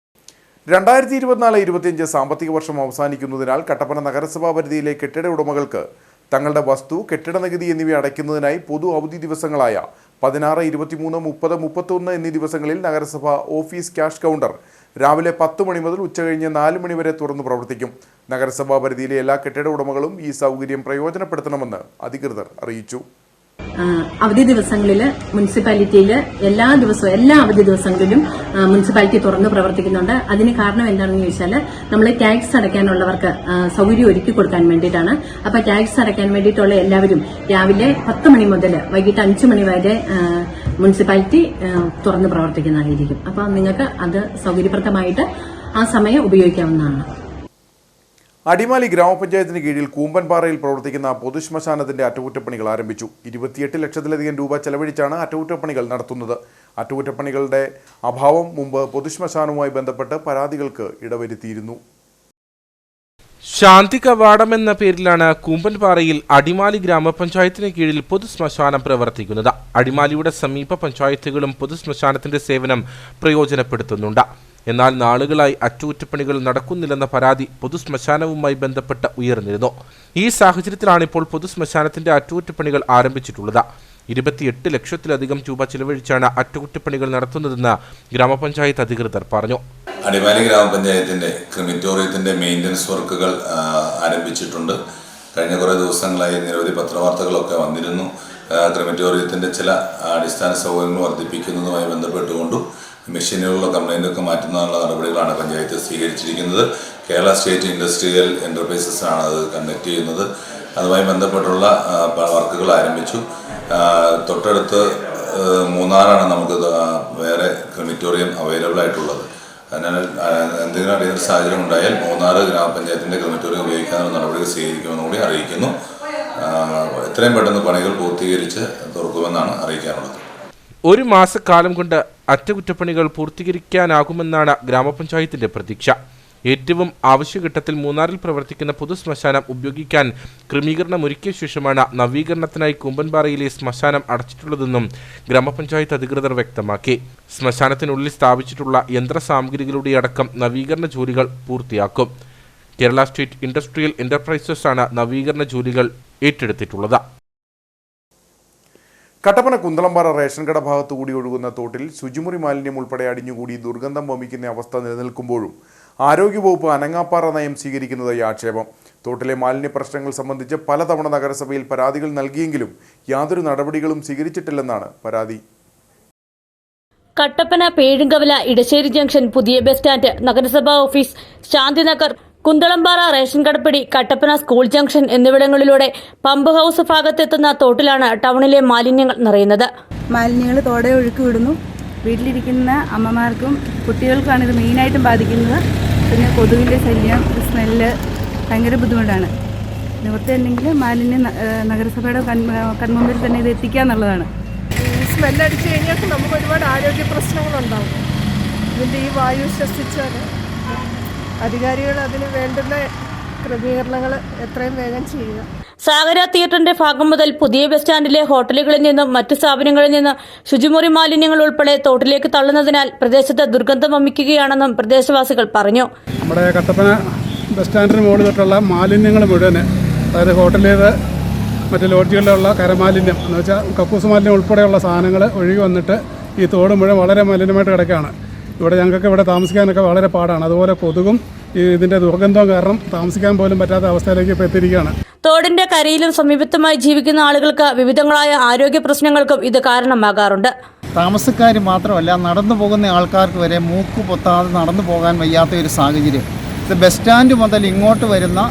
A: 2024-25 സാമ്പത്തിക വർഷം അവസാനിക്കുന്നതിനാൽ കട്ടപ്പന നഗരസഭാ പരിധിയിലെ കെട്ടിട ഉടമകൾക്ക് തങ്ങളുടെ വസ്തു, കെട്ടിട നികുതി എന്നിവ അടയ്ക്കുന്നതിനായി പൊതു അവധി ദിവസങ്ങളായ 16, 23, 30, 31 എന്നീ ദിവസങ്ങളിൽ നഗരസഭ ഓഫീസ് ക്യാഷ് കൗണ്ടർ രാവിലെ 10 മണി മുതൽ ഉച്ചകഴിഞ്ഞ് 4 മണി വരെ തുറന്നു പ്രവർത്തിക്കും. നഗരസഭാ പരിധിയിലെ എല്ലാ കെട്ടിട ഉടമകളും ഈ സൗകര്യം പ്രയോജനപ്പെടുത്തണമെന്ന് അധികൃതർ അറിയിച്ചു.
Q: അവധി ദിവസങ്ങളിൽ മുനിസിപ്പാലിറ്റിയിൽ എല്ലാ അവധി ദിവസങ്ങളിലും മുനിസിപ്പാലിറ്റി തുറന്ന് പ്രവർത്തിക്കുന്നുണ്ട്. അതിന് കാരണം എന്താണെന്ന് ചോദിച്ചാൽ നമ്മൾ ടാക്സ് അടയ്ക്കാനുള്ളവർക്ക് സൗകര്യം ഒരുക്കി കൊടുക്കാൻ വേണ്ടിയിട്ടാണ്. അപ്പോൾ ടാക്സ് അടയ്ക്കാൻ വേണ്ടിയിട്ടുള്ള എല്ലാവരും രാവിലെ 10 മണി മുതൽ വൈകിട്ട് 5 മണി വരെ മുനിസിപ്പാലിറ്റി തുറന്ന് പ്രവർത്തിക്കുന്നതായിരിക്കും. അപ്പോൾ നിങ്ങൾക്ക് അത് സൗകര്യപ്രദമായിട്ട് ആ സമയം ഉപയോഗിക്കാവുന്നതാണ്.
A: അടിമാലി ഗ്രാമപഞ്ചായത്തിന് കീഴിൽ കൂമ്പൻപാറയിൽ പ്രവർത്തിക്കുന്ന പൊതുശ്മശാനത്തിന്റെ അറ്റകുറ്റപ്പണികൾ ആരംഭിച്ചു. 28 ലക്ഷത്തിലധികം രൂപ ചെലവഴിച്ചാണ് അറ്റകുറ്റപ്പണികൾ നടത്തുന്നത്. അറ്റകുറ്റപ്പണികളുടെ അഭാവം മുമ്പ് പൊതുശ്മശാനവുമായി ബന്ധപ്പെട്ട് പരാതികൾക്ക് ഇടവരുത്തിയിരുന്നു.
B: ശാന്തി കവാടം എന്ന പേരിലാണ് കൂമ്പൻപാറയിൽ അടിമാലി ഗ്രാമപഞ്ചായത്തിന് കീഴിൽ പൊതുശ്മശാനം പ്രവർത്തിക്കുന്നത്. അടിമാലിയുടെ സമീപ പഞ്ചായത്തുകളും പൊതുശ്മശാനത്തിന്റെ സേവനം പ്രയോജനപ്പെടുത്തുന്നുണ്ട്. എന്നാൽ നാളുകളായി അറ്റകുറ്റപ്പണികൾ നടക്കുന്നില്ലെന്ന പരാതി പൊതുശ്മശാനവുമായി ബന്ധപ്പെട്ട് ഉയർന്നിരുന്നു. ഈ സാഹചര്യത്തിലാണ് ഇപ്പോൾ പൊതുശ്മശാനത്തിന്റെ അറ്റകുറ്റപ്പണികൾ ആരംഭിച്ചിട്ടുള്ളത്. 28 ലക്ഷത്തിലധികം രൂപ ചിലവഴിച്ചാണ് അറ്റകുറ്റപ്പണികൾ നടത്തുന്നതെന്ന് ഗ്രാമപഞ്ചായത്ത് അധികൃതർ പറഞ്ഞു.
R: അടിമാലി ഗ്രാമപഞ്ചായത്തിന്റെ ക്രിമിറ്റോറിയത്തിന്റെ മെയിൻ്റനൻസ് വർക്കുകൾ ആരംഭിച്ചിട്ടുണ്ട്. കഴിഞ്ഞ കുറേ ദിവസങ്ങളായി നിരവധി പത്രവാർത്തകളൊക്കെ വന്നിരുന്നു. ക്രിമിറ്റോറിയത്തിൻ്റെ ചില അടിസ്ഥാന സൗകര്യങ്ങൾ വർദ്ധിപ്പിക്കുന്നതുമായി ബന്ധപ്പെട്ടുകൊണ്ടും മെഷീനുകളുള്ള കംപ്ലൈൻ്റൊക്കെ മാറ്റുന്നതിനുള്ള നടപടികളാണ് പഞ്ചായത്ത് സ്വീകരിച്ചിരിക്കുന്നത്. കേരള സ്റ്റേറ്റ് ഇൻഡസ്ട്രിയൽ എൻ്റർപ്രൈസസ് ആണ് അത് കണ്ടക്ട് ചെയ്യുന്നത്. അതുമായി ബന്ധപ്പെട്ടുള്ള വർക്കുകൾ ആരംഭിച്ചു. തൊട്ടടുത്ത് മൂന്നാറാണ് നമുക്ക് വേറെ ക്രിമിറ്റോറിയം അവൈലബിൾ ആയിട്ടുള്ളത്. അതിനാൽ എന്തെങ്കിലും അടിയന്തര സാഹചര്യം ഉണ്ടായാൽ മൂന്നാർ ഗ്രാമപഞ്ചായത്തിൻ്റെ ക്രിമിറ്റോറിയം ഉപയോഗിക്കാനുള്ള നടപടികൾ സ്വീകരിക്കുമെന്ന് കൂടി അറിയിക്കുന്നു. എത്രയും പെട്ടെന്ന് പണികൾ പൂർത്തീകരിച്ച് തുറക്കുമെന്നാണ് അറിയിക്കാനുള്ളത്.
B: ഒരു മാസക്കാലം കൊണ്ട് അറ്റകുറ്റപ്പണികൾ പൂർത്തീകരിക്കാനാകുമെന്നാണ് ഗ്രാമപഞ്ചായത്തിന്റെ പ്രതീക്ഷ. ഏറ്റവും ആവശ്യഘട്ടത്തിൽ മൂന്നാറിൽ പ്രവർത്തിക്കുന്ന പൊതു ശ്മശാനം ഉപയോഗിക്കാൻ ക്രമീകരണമൊരുക്കിയ ശേഷമാണ് നവീകരണത്തിനായി കൂമ്പൻപാറയിലെ ശ്മശാനം അടച്ചിട്ടുള്ളതെന്നും ഗ്രാമപഞ്ചായത്ത് അധികൃതർ വ്യക്തമാക്കി. ശ്മശാനത്തിനുള്ളിൽ സ്ഥാപിച്ചിട്ടുള്ള യന്ത്രസാമഗ്രികളുടെ അടക്കം നവീകരണ ജോലികൾ പൂർത്തിയാക്കും. കേരള സ്റ്റേറ്റ് ഇൻഡസ്ട്രിയൽ എന്റർപ്രൈസസ് ആണ് നവീകരണ ജോലികൾ ഏറ്റെടുത്തിട്ടുള്ളത്.
A: കട്ടപ്പന കുന്തളംപാറ റേഷൻ കട ഭാഗത്തുകൂടി ഒഴുകുന്ന തോട്ടിൽ ശുചിമുറി മാലിന്യം ഉൾപ്പെടെ അടിഞ്ഞുകൂടി ദുർഗന്ധം വമിക്കുന്ന അവസ്ഥ നിലനിൽക്കുമ്പോഴും ആരോഗ്യവകുപ്പ് അനങ്ങാപ്പാറ നയം സ്വീകരിക്കുന്നതായി ആക്ഷേപം. തോട്ടിലെ മാലിന്യ പ്രശ്നങ്ങൾ സംബന്ധിച്ച് പലതവണ നഗരസഭയിൽ പരാതികൾ നൽകിയെങ്കിലും യാതൊരു നടപടികളും സ്വീകരിച്ചിട്ടില്ലെന്നാണ് പരാതി.
O: കട്ടപ്പന പേഴുങ്കവല ഇടശ്ശേരി ജംഗ്ഷൻ പുതിയ ബസ് സ്റ്റാൻഡ് നഗരസഭാ ഓഫീസ് ശാന്തിനഗർ കുന്തളംപാറ റേഷൻ കടപ്പടി കട്ടപ്പന സ്കൂൾ ജംഗ്ഷൻ എന്നിവിടങ്ങളിലൂടെ പമ്പ് ഹൗസ് ഭാഗത്തെത്തുന്ന തോട്ടിലാണ് ടൗണിലെ മാലിന്യങ്ങൾ നിറയുന്നത്.
S: മാലിന്യങ്ങൾ തോടെ ഒഴുക്കി വിടുന്നു. വീട്ടിലിരിക്കുന്ന അമ്മമാർക്കും കുട്ടികൾക്കാണ് ഇത് മെയിനായിട്ടും ബാധിക്കുന്നത്. പിന്നെ കൊതുകിൻ്റെ ശല്യം, സ്മെല്ല് ഭയങ്കര ബുദ്ധിമുട്ടാണ്. നിവൃത്തിയുണ്ടെങ്കിൽ മാലിന്യം നഗരസഭയുടെ കൺമുമ്പിൽ തന്നെ ഇത് എത്തിക്കുക എന്നുള്ളതാണ്.
T: സ്മെല്ലടിച്ച് കഴിഞ്ഞാൽ നമുക്ക് ഒരുപാട് ആരോഗ്യ പ്രശ്നങ്ങളുണ്ടാകും. ഇതിൻ്റെ ഈ വായു ശ്വസിച്ചാൽ അധികാരികൾ അതിന് വേണ്ടുന്ന ക്രമീകരണങ്ങൾ എത്രയും വേഗം ചെയ്യുക.
O: സാഗര തിയേറ്ററിന്റെ ഭാഗം മുതൽ പുതിയ ബസ് സ്റ്റാൻഡിലെ ഹോട്ടലുകളിൽ നിന്നും മറ്റു സ്ഥാപനങ്ങളിൽ നിന്ന് ശുചിമുറി മാലിന്യങ്ങൾ ഉൾപ്പെടെ തോട്ടിലേക്ക് തള്ളുന്നതിനാൽ പ്രദേശത്ത് ദുർഗന്ധം വമിക്കുകയാണെന്നും പ്രദേശവാസികൾ പറഞ്ഞു.
F: നമ്മുടെ കട്ടപ്പന ബസ് സ്റ്റാൻഡിന് മുകളിൽ തൊട്ടുള്ള മാലിന്യങ്ങൾ മുഴുവൻ, അതായത് ഹോട്ടലിൽ മറ്റ് ലോഡ്ജുകളിലുള്ള കരമാലിന്യം എന്ന് വെച്ചാൽ കക്കൂസ് മാലിന്യം ഉൾപ്പെടെയുള്ള സാധനങ്ങൾ ഒഴുകി വന്നിട്ട് ഈ തോട് മുഴുവൻ വളരെ മലിനമായിട്ട് കിടക്കുകയാണ്. ഇവിടെ ഞങ്ങൾക്ക് ഇവിടെ താമസിക്കാനൊക്കെ വളരെ പാടാണ്. അതുപോലെ കൊതുകും ഇതിൻ്റെ ദുർഗന്ധവും കാരണം താമസിക്കാൻ പോലും പറ്റാത്ത അവസ്ഥയിലേക്ക് ഇപ്പോൾ എത്തിയിരിക്കുകയാണ്.
O: തോടിന്റെ കരയിലും സമീപത്തുമായി ജീവിക്കുന്ന ആളുകൾക്ക് വിവിധങ്ങളായ ആരോഗ്യ പ്രശ്നങ്ങൾക്കും ഇത് കാരണമാകാറുണ്ട്.
U: താമസക്കാർ മാത്രമല്ല, നടന്നു പോകുന്ന ആൾക്കാർക്ക് വരെ മൂക്ക് പൊത്താതെ നടന്നു പോകാൻ വയ്യാത്ത ഒരു സാഹചര്യം. ഇത് ബസ് സ്റ്റാൻഡ് മുതൽ ഇങ്ങോട്ട് വരുന്ന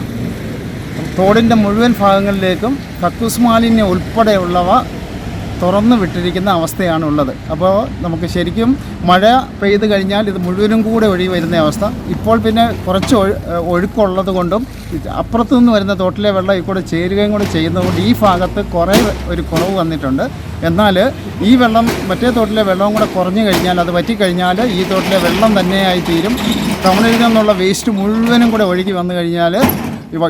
U: തോടിൻ്റെ മുഴുവൻ ഭാഗങ്ങളിലേക്കും കക്കൂസ് മാലിന്യം ഉൾപ്പെടെയുള്ളവ തുറന്നു വിട്ടിരിക്കുന്ന അവസ്ഥയാണുള്ളത്. അപ്പോൾ നമുക്ക് ശരിക്കും മഴ പെയ്ത് കഴിഞ്ഞാൽ ഇത് മുഴുവനും കൂടെ ഒഴുകി വരുന്ന അവസ്ഥ. ഇപ്പോൾ പിന്നെ കുറച്ച് ഒഴുക്കുള്ളത് കൊണ്ടും അപ്പുറത്തു നിന്ന് വരുന്ന തോട്ടിലെ വെള്ളം ഈ കൂടെ ചേരുകയും കൂടെ ചെയ്യുന്നതുകൊണ്ട് ഈ ഭാഗത്ത് കുറേ ഒരു കുറവ് വന്നിട്ടുണ്ട്. എന്നാൽ ഈ വെള്ളം മറ്റേ തോട്ടിലെ വെള്ളവും കൂടെ കുറഞ്ഞു കഴിഞ്ഞാൽ, അത് വറ്റിക്കഴിഞ്ഞാൽ ഈ തോട്ടിലെ വെള്ളം തന്നെയായി തീരും. ടൗണിൽ നിന്നുള്ള വേസ്റ്റ് മുഴുവനും കൂടെ ഒഴുകി വന്നു കഴിഞ്ഞാൽ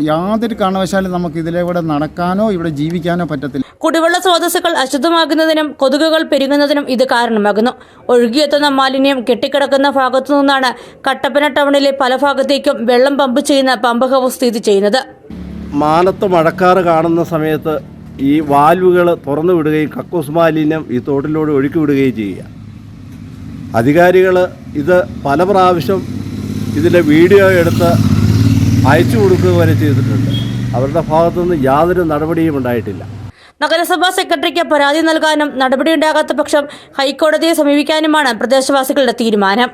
U: യാതൊരു കാരണവശാലും നമുക്ക് ഇതിലൂടെ നടക്കാനോ ഇവിടെ ജീവിക്കാനോ പറ്റത്തില്ല.
O: കുടിവെള്ള സ്രോതസ്സുകൾ അശുദ്ധമാകുന്നതിനും കൊതുകുകൾ പെരുകുന്നതിനും ഇത് കാരണമാകുന്നു. ഒഴുകിയെത്തുന്ന മാലിന്യം കെട്ടിക്കിടക്കുന്ന ഭാഗത്തു നിന്നാണ് കട്ടപ്പന ടൗണിലെ പല ഭാഗത്തേക്കും വെള്ളം പമ്പ് ചെയ്യുന്ന പമ്പ് ഹൗസ് സ്ഥിതി ചെയ്യുന്നത്.
V: മാനത്ത് മഴക്കാറ് കാണുന്ന സമയത്ത് ഈ വാൽവുകൾ തുറന്നു വിടുകയും കക്കൂസ് മാലിന്യം ഈ തോട്ടിലൂടെ ഒഴുക്കി വിടുകയും ചെയ്യുക. അധികാരികൾ ഇത് പല പ്രാവശ്യം ഇതിൻ്റെ വീഡിയോ എടുത്ത് അയച്ചു കൊടുക്കുക വരെ ചെയ്തിട്ടുണ്ട്. അവരുടെ ഭാഗത്തുനിന്ന് യാതൊരു നടപടിയും ഉണ്ടായിട്ടില്ല.
O: നഗരസഭാ സെക്രട്ടറിക്ക് പരാതി നൽകാനും നടപടിയുണ്ടാകാത്ത പക്ഷം ഹൈക്കോടതിയെ സമീപിക്കാനുമാണ് പ്രദേശവാസികളുടെ തീരുമാനം.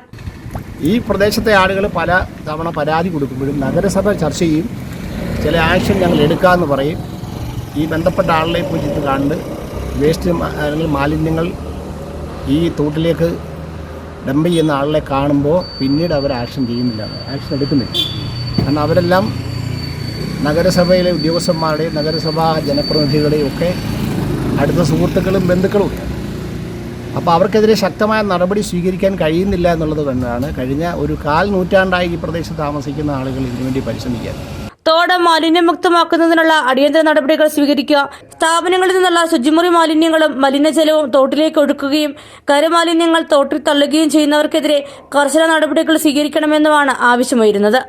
D: ഈ പ്രദേശത്തെ ആളുകൾ പല തവണ പരാതി കൊടുക്കുമ്പോഴും നഗരസഭ ചർച്ച ചെയ്യും, ചില ആക്ഷൻ ഞങ്ങൾ എടുക്കാമെന്ന് പറയും. ഈ ബന്ധപ്പെട്ട ആളുകളെ പോയി ചെന്ന് കണ്ട് വേസ്റ്റ് അല്ലെങ്കിൽ മാലിന്യങ്ങൾ ഈ തോട്ടിലേക്ക് ഡംപ് ചെയ്യുന്ന ആളുകളെ കാണുമ്പോൾ പിന്നീട് അവർ ആക്ഷൻ ചെയ്യുന്നില്ല, ആക്ഷൻ എടുക്കുന്നില്ല. കാരണം അവരെല്ലാം നഗരസഭയിലെ ഉദ്യോഗസ്ഥന്മാരുടെയും നഗരസഭാ ജനപ്രതിനിധികളുടെയും ഒക്കെ അടുത്ത സുഹൃത്തുക്കളും ബന്ധുക്കളും. അപ്പോൾ അവർക്കെതിരെ ശക്തമായ നടപടി സ്വീകരിക്കാൻ കഴിയുന്നില്ല എന്നുള്ളത് കൊണ്ടാണ് കഴിഞ്ഞ ഒരു 1/4 നൂറ്റാണ്ടായി ഈ പ്രദേശത്ത് താമസിക്കുന്ന ആളുകൾ ഇതിനുവേണ്ടി പരിശ്രമിക്കാൻ.
O: തോട് മാലിന്യമുക്തമാക്കുന്നതിനുള്ള അടിയന്തര നടപടികൾ സ്വീകരിക്കുക, സ്ഥാപനങ്ങളിൽ നിന്നുള്ള ശുചിമുറി മാലിന്യങ്ങളും മലിനജലവും തോട്ടിലേക്ക് ഒഴുക്കുകയും കരമാലിന്യങ്ങൾ തോട്ടിൽ തള്ളുകയും ചെയ്യുന്നവർക്കെതിരെ കർശന നടപടികൾ സ്വീകരിക്കണമെന്നുമാണ് ആവശ്യമുയരുന്നത്.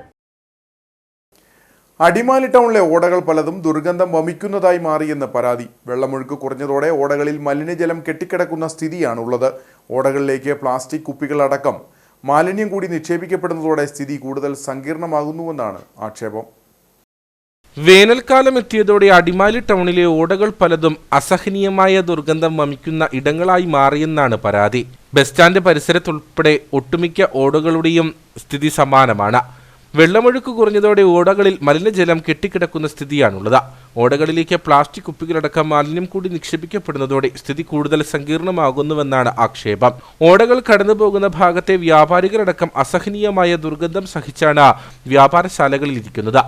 A: അടിമാലി ടൗണിലെ ഓടകൾ പലതും ദുർഗന്ധം വമിക്കുന്നതായി മാറിയെന്ന് പരാതി. വെള്ളമൊഴുക്ക് കുറഞ്ഞതോടെ ഓടകളിൽ മലിനജലം കെട്ടിക്കിടക്കുന്ന സ്ഥിതിയാണുള്ളത്. ഓടകളിലേക്ക് പ്ലാസ്റ്റിക് കുപ്പികളടക്കം മാലിന്യം കൂടി നിക്ഷേപിക്കപ്പെടുന്നതോടെ സ്ഥിതി കൂടുതൽ സങ്കീർണമാകുന്നുവെന്നാണ് ആക്ഷേപം.
B: വേനൽക്കാലം എത്തിയതോടെ അടിമാലി ടൗണിലെ ഓടകൾ പലതും അസഹനീയമായ ദുർഗന്ധം വമിക്കുന്ന ഇടങ്ങളായി മാറിയെന്നാണ് പരാതി. ബസ് സ്റ്റാൻഡ് പരിസരത്തുൾപ്പെടെ ഒട്ടുമിക്ക ഓടകളുടെയും സ്ഥിതി സമാനമാണ്. വെള്ളമൊഴുക്ക് കുറഞ്ഞതോടെ ഓടകളിൽ മലിനജലം കെട്ടിക്കിടക്കുന്ന സ്ഥിതിയാണുള്ളത്. ഓടകളിലേക്ക് പ്ലാസ്റ്റിക് കുപ്പികളടക്കം മാലിന്യം കൂടി നിക്ഷേപിക്കപ്പെടുന്നതോടെ സ്ഥിതി കൂടുതൽ സങ്കീർണമാകുന്നുവെന്നാണ് ആക്ഷേപം. ഓടകൾ കടന്നുപോകുന്ന ഭാഗത്തെ വ്യാപാരികളടക്കം അസഹനീയമായ ദുർഗന്ധം സഹിച്ചാണ് വ്യാപാരശാലകളിലിരിക്കുന്നത്.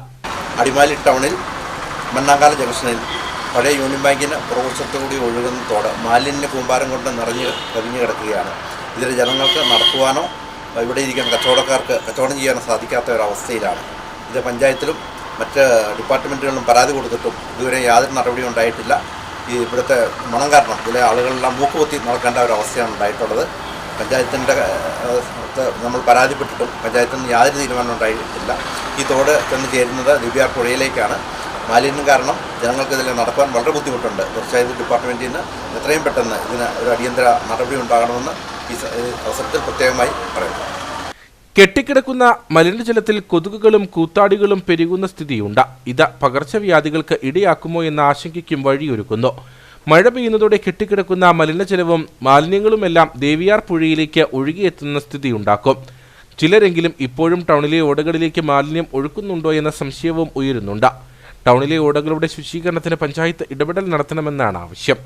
C: അടിമാലി ടൗണിൽ മണ്ണാങ്കാല ജംഗ്ഷനിൽ പഴയ യൂണിയൻ ബാങ്കിന് പുറകുവശത്തുകൂടി ഒഴുകുന്ന തോട് മാലിന്യ കൂമ്പാരം കൊണ്ട് നിറഞ്ഞ് കവിഞ്ഞു കിടക്കുകയാണ്. ഇതിൽ ജനങ്ങൾക്ക് നടക്കുവാനോ ഇവിടെ ഇരിക്കുന്ന കച്ചവടക്കാർക്ക് കച്ചവടം ചെയ്യാനോ സാധിക്കാത്ത ഒരവസ്ഥയിലാണ്. ഇത് പഞ്ചായത്തിലും മറ്റ് ഡിപ്പാർട്ട്മെൻറ്റുകളിലും പരാതി കൊടുത്തിട്ടും ഇതുവരെ യാതൊരു നടപടിയും ഉണ്ടായിട്ടില്ല. ഈ ഇവിടുത്തെ മണം കാരണം ഇതിലെ ആളുകളെല്ലാം മൂക്കുപൊത്തി നടക്കേണ്ട ഒരവസ്ഥയാണ് ഉണ്ടായിട്ടുള്ളത്. പഞ്ചായത്തിൻ്റെ നമ്മൾ പരാതിപ്പെട്ടിട്ടും പഞ്ചായത്തിൽ നിന്ന് യാതൊരു തീരുമാനം ഉണ്ടായിട്ടില്ല. ഈ തോട് ചെന്ന് ചേരുന്നത് ദിവ്യാർ പുഴയിലേക്കാണ്. മാലിന്യം കാരണം ജനങ്ങൾക്ക് ഇതിൽ നടക്കാൻ വളരെ ബുദ്ധിമുട്ടുണ്ട്. തീർച്ചയായും ഡിപ്പാർട്ട്മെൻറ്റിൽ നിന്ന് എത്രയും പെട്ടെന്ന് ഇതിന് ഒരു അടിയന്തര നടപടി ഉണ്ടാകണമെന്ന് ഈ അവസരത്തിൽ പ്രത്യേകമായി പറയുന്നു.
B: കെട്ടിക്കിടക്കുന്ന മലിനജലത്തിൽ കൊതുകുകളും കൂത്താടികളും പെരുകുന്ന സ്ഥിതിയുണ്ട്. ഇത് പകർച്ചവ്യാധികൾക്ക് ഇടയാക്കുമോ എന്ന ആശങ്കയ്ക്കും വഴിയൊരുക്കുന്നു. മഴ പെയ്യുന്നതോടെ കെട്ടിക്കിടക്കുന്ന മലിനജലവും മാലിന്യങ്ങളുമെല്ലാം ദേവിയാർ പുഴയിലേക്ക് ഒഴുകിയെത്തുന്ന സ്ഥിതിയുണ്ടാക്കും. ചിലരെങ്കിലും ഇപ്പോഴും ടൗണിലെ ഓടകളിലേക്ക് മാലിന്യം ഒഴുക്കുന്നുണ്ടോ എന്ന സംശയവും ഉയരുന്നുണ്ട്. ടൗണിലെ ഓടകളുടെ ശുചീകരണത്തിന് പഞ്ചായത്ത് ഇടപെടൽ നടത്തണമെന്നാണ് ആവശ്യം.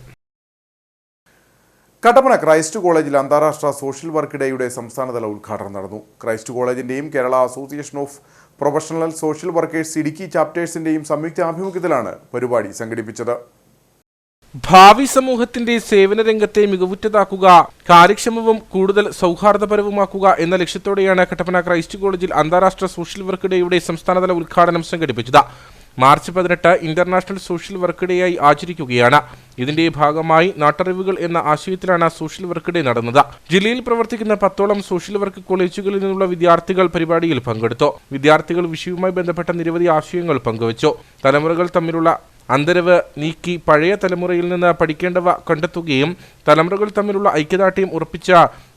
A: കട്ടപ്പന ക്രൈസ്റ്റ് കോളേജിൽ അന്താരാഷ്ട്ര സോഷ്യൽ വർക്ക് ഡേയുടെ സംസ്ഥാനതല ഉദ്ഘാടനം നടന്നു. ക്രൈസ്റ്റ് കോളേജിന്റെയും Kerala association of professional social workers Idukki ചാപ്റ്റേഴ്സിന്റെയും സംയുക്ത ആഭിമുഖ്യത്തിലാണ് പരിപാടി സംഘടിപ്പിച്ചത്.
B: ഭാവി സമൂഹത്തിന്റെ സേവന രംഗത്തെ മികവുറ്റതാക്കുക, കാര്യക്ഷമവും കൂടുതൽ സൗഹാർദ്ദപരവുമാക്കുക എന്ന ലക്ഷ്യത്തോടെയാണ് കട്ടപ്പന ക്രൈസ്റ്റ് കോളേജിൽ അന്താരാഷ്ട്ര സോഷ്യൽ വർക്ക് ഡേയുടെ സംസ്ഥാനതല ഉദ്ഘാടനം സംഘടിപ്പിച്ചത്. മാർച്ച് 18 ഇന്റർനാഷണൽ സോഷ്യൽ വർക്ക് ഡേയായി ആചരിക്കുകയാണ്. ഇതിന്റെ ഭാഗമായി നാട്ടറിവുകൾ എന്ന ആശയത്തിലാണ് സോഷ്യൽ വർക്ക് ഡേ നടന്നത്. ജില്ലയിൽ പ്രവർത്തിക്കുന്ന 10ഓളം സോഷ്യൽ വർക്ക് കോളേജുകളിൽ നിന്നുള്ള വിദ്യാർത്ഥികൾ പരിപാടിയിൽ പങ്കെടുത്തു. വിദ്യാർത്ഥികൾ വിഷയവുമായി ബന്ധപ്പെട്ട നിരവധി ആശയങ്ങൾ പങ്കുവച്ചു. തലമുറകൾ തമ്മിലുള്ള അന്തരവ് നീക്കി പഴയ തലമുറയിൽ നിന്ന് പഠിക്കേണ്ടവ കണ്ടെത്തുകയും തലമുറകൾ തമ്മിലുള്ള ഐക്യദാർഢ്യം ഉറപ്പിച്ച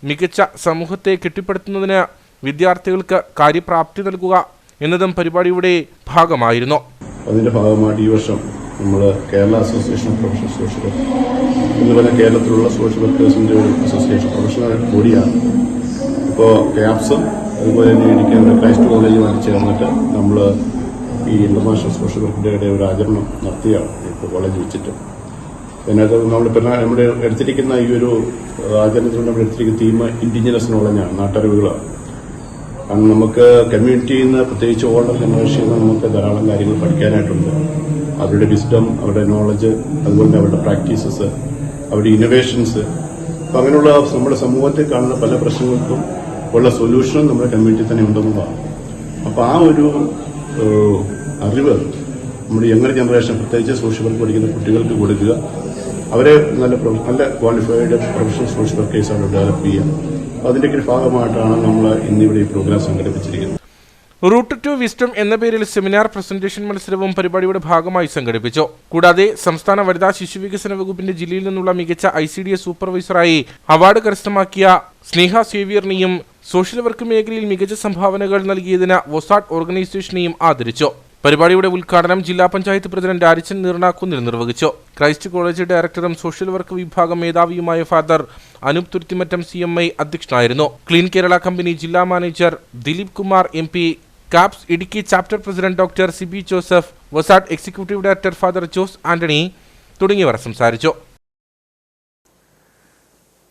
B: മികച്ച സമൂഹത്തെ കെട്ടിപ്പടുത്തുന്നതിന് വിദ്യാർത്ഥികൾക്ക് കാര്യപ്രാപ്തി നൽകുക എന്നതും പരിപാടിയുടെ ഭാഗമായിരുന്നു.
E: അതിൻ്റെ ഭാഗമായിട്ട് ഈ വർഷം നമ്മൾ Kerala association of professional social work അതുപോലെ കേരളത്തിലുള്ള സോഷ്യൽ വർക്കേഴ്സിൻ്റെ ഒരു അസോസിയേഷൻ പ്രൊഫഷണൽ ബോഡിയാണ്. ഇപ്പോൾ ക്യാപ്സും അതുപോലെ തന്നെ ഇടുക്കി ക്രൈസ്റ്റ് കോളേജുമായിട്ട് ചേർന്നിട്ട് നമ്മൾ ഈ ഇന്റർനാഷണൽ സോഷ്യൽ വർക്ക് ഡേയുടെ ഒരു ആചരണം നടത്തിയാണ് ഇപ്പോൾ കോളേജ് വെച്ചിട്ട്. അതിനകത്ത് നമ്മൾ എടുത്തിരിക്കുന്ന ഈ ഒരു ആചരണത്തിൽ നമ്മൾ എടുത്തിരിക്കുന്ന തീം ഇൻഡിജിനസ് നോളജാണ്, നാട്ടറിവുകളാണ്. കാരണം നമുക്ക് കമ്മ്യൂണിറ്റിയിൽ നിന്ന് പ്രത്യേകിച്ച് ഓൾഡർ ജനറേഷനിൽ നിന്ന് നമുക്ക് ധാരാളം കാര്യങ്ങൾ പഠിക്കാനായിട്ടുണ്ട്. അവരുടെ വിസ്ഡം, അവരുടെ നോളജ്, അതുപോലെ അവരുടെ പ്രാക്ടീസസ്, അവരുടെ ഇന്നോവേഷൻസ്. അപ്പം അങ്ങനെയുള്ള നമ്മുടെ സമൂഹത്തിൽ കാണുന്ന പല പ്രശ്നങ്ങൾക്കും ഉള്ള സൊല്യൂഷനും നമ്മുടെ കമ്മ്യൂണിറ്റി തന്നെ ഉണ്ടെന്നതാണ്. അപ്പോൾ ആ ഒരു അറിവ് നമ്മുടെ യങ്ങർ ജനറേഷൻ, പ്രത്യേകിച്ച് സോഷ്യൽ വർക്ക് പഠിക്കുന്ന കുട്ടികൾക്ക് കൊടുക്കുക. അവരെ നല്ല ക്വാളിഫൈഡ് പ്രൊഫഷണൽ സോഷ്യൽ വർക്കേഴ്സാണ് ഡെവലപ്പ് ചെയ്യുക. അതിന്റെ ഒരു ഭാഗമായിട്ടാണ് നമ്മൾ ഇന്നിവിടെ ഈ പ്രോഗ്രാം സംഘടിപ്പിച്ചിരിക്കുന്നത്.
B: റൂട്ട് ടു വിസ്ഡം എന്ന പേരിൽ സെമിനാർ പ്രസന്റേഷൻ മത്സരവും പരിപാടിയുടെ ഭാഗമായി സംഘടിപ്പിച്ചു. കൂടാതെ സംസ്ഥാന വനിതാ ശിശുവികസന വകുപ്പിന്റെ ജില്ലയിൽ നിന്നുള്ള മികച്ച ICDS സൂപ്പർവൈസറായി അവാർഡ് കരസ്ഥമാക്കിയ സ്നേഹ സേവ്യറിനെയും സോഷ്യൽ വർക്ക് മേഖലയിൽ മികച്ച സംഭാവനകൾ നൽകിയതിന് വൊസാട്ട് ഓർഗനൈസേഷനെയും ആദരിച്ചു. പരിപാടിയുടെ ഉദ്ഘാടനം ജില്ലാ പഞ്ചായത്ത് പ്രസിഡന്റ് ആരിച്ചൻ നീർണാക്കുന്നിൽ നിർവഹിച്ചു. ക്രൈസ്റ്റ് കോളേജ് ഡയറക്ടറും സോഷ്യൽ വർക്ക് വിഭാഗം മേധാവിയുമായ ഫാദർ അനൂപ് തുരുത്തിമറ്റം CMI അധ്യക്ഷനായിരുന്നു. ക്ലീൻ കേരള കമ്പനി ജില്ലാ manager Dileep Kumar MP, KAPS Idukki chapter president doctor Sibi Joseph, വൊസാട്ട് executive director father Jose Antony തുടങ്ങിയവർ സംസാരിച്ചു.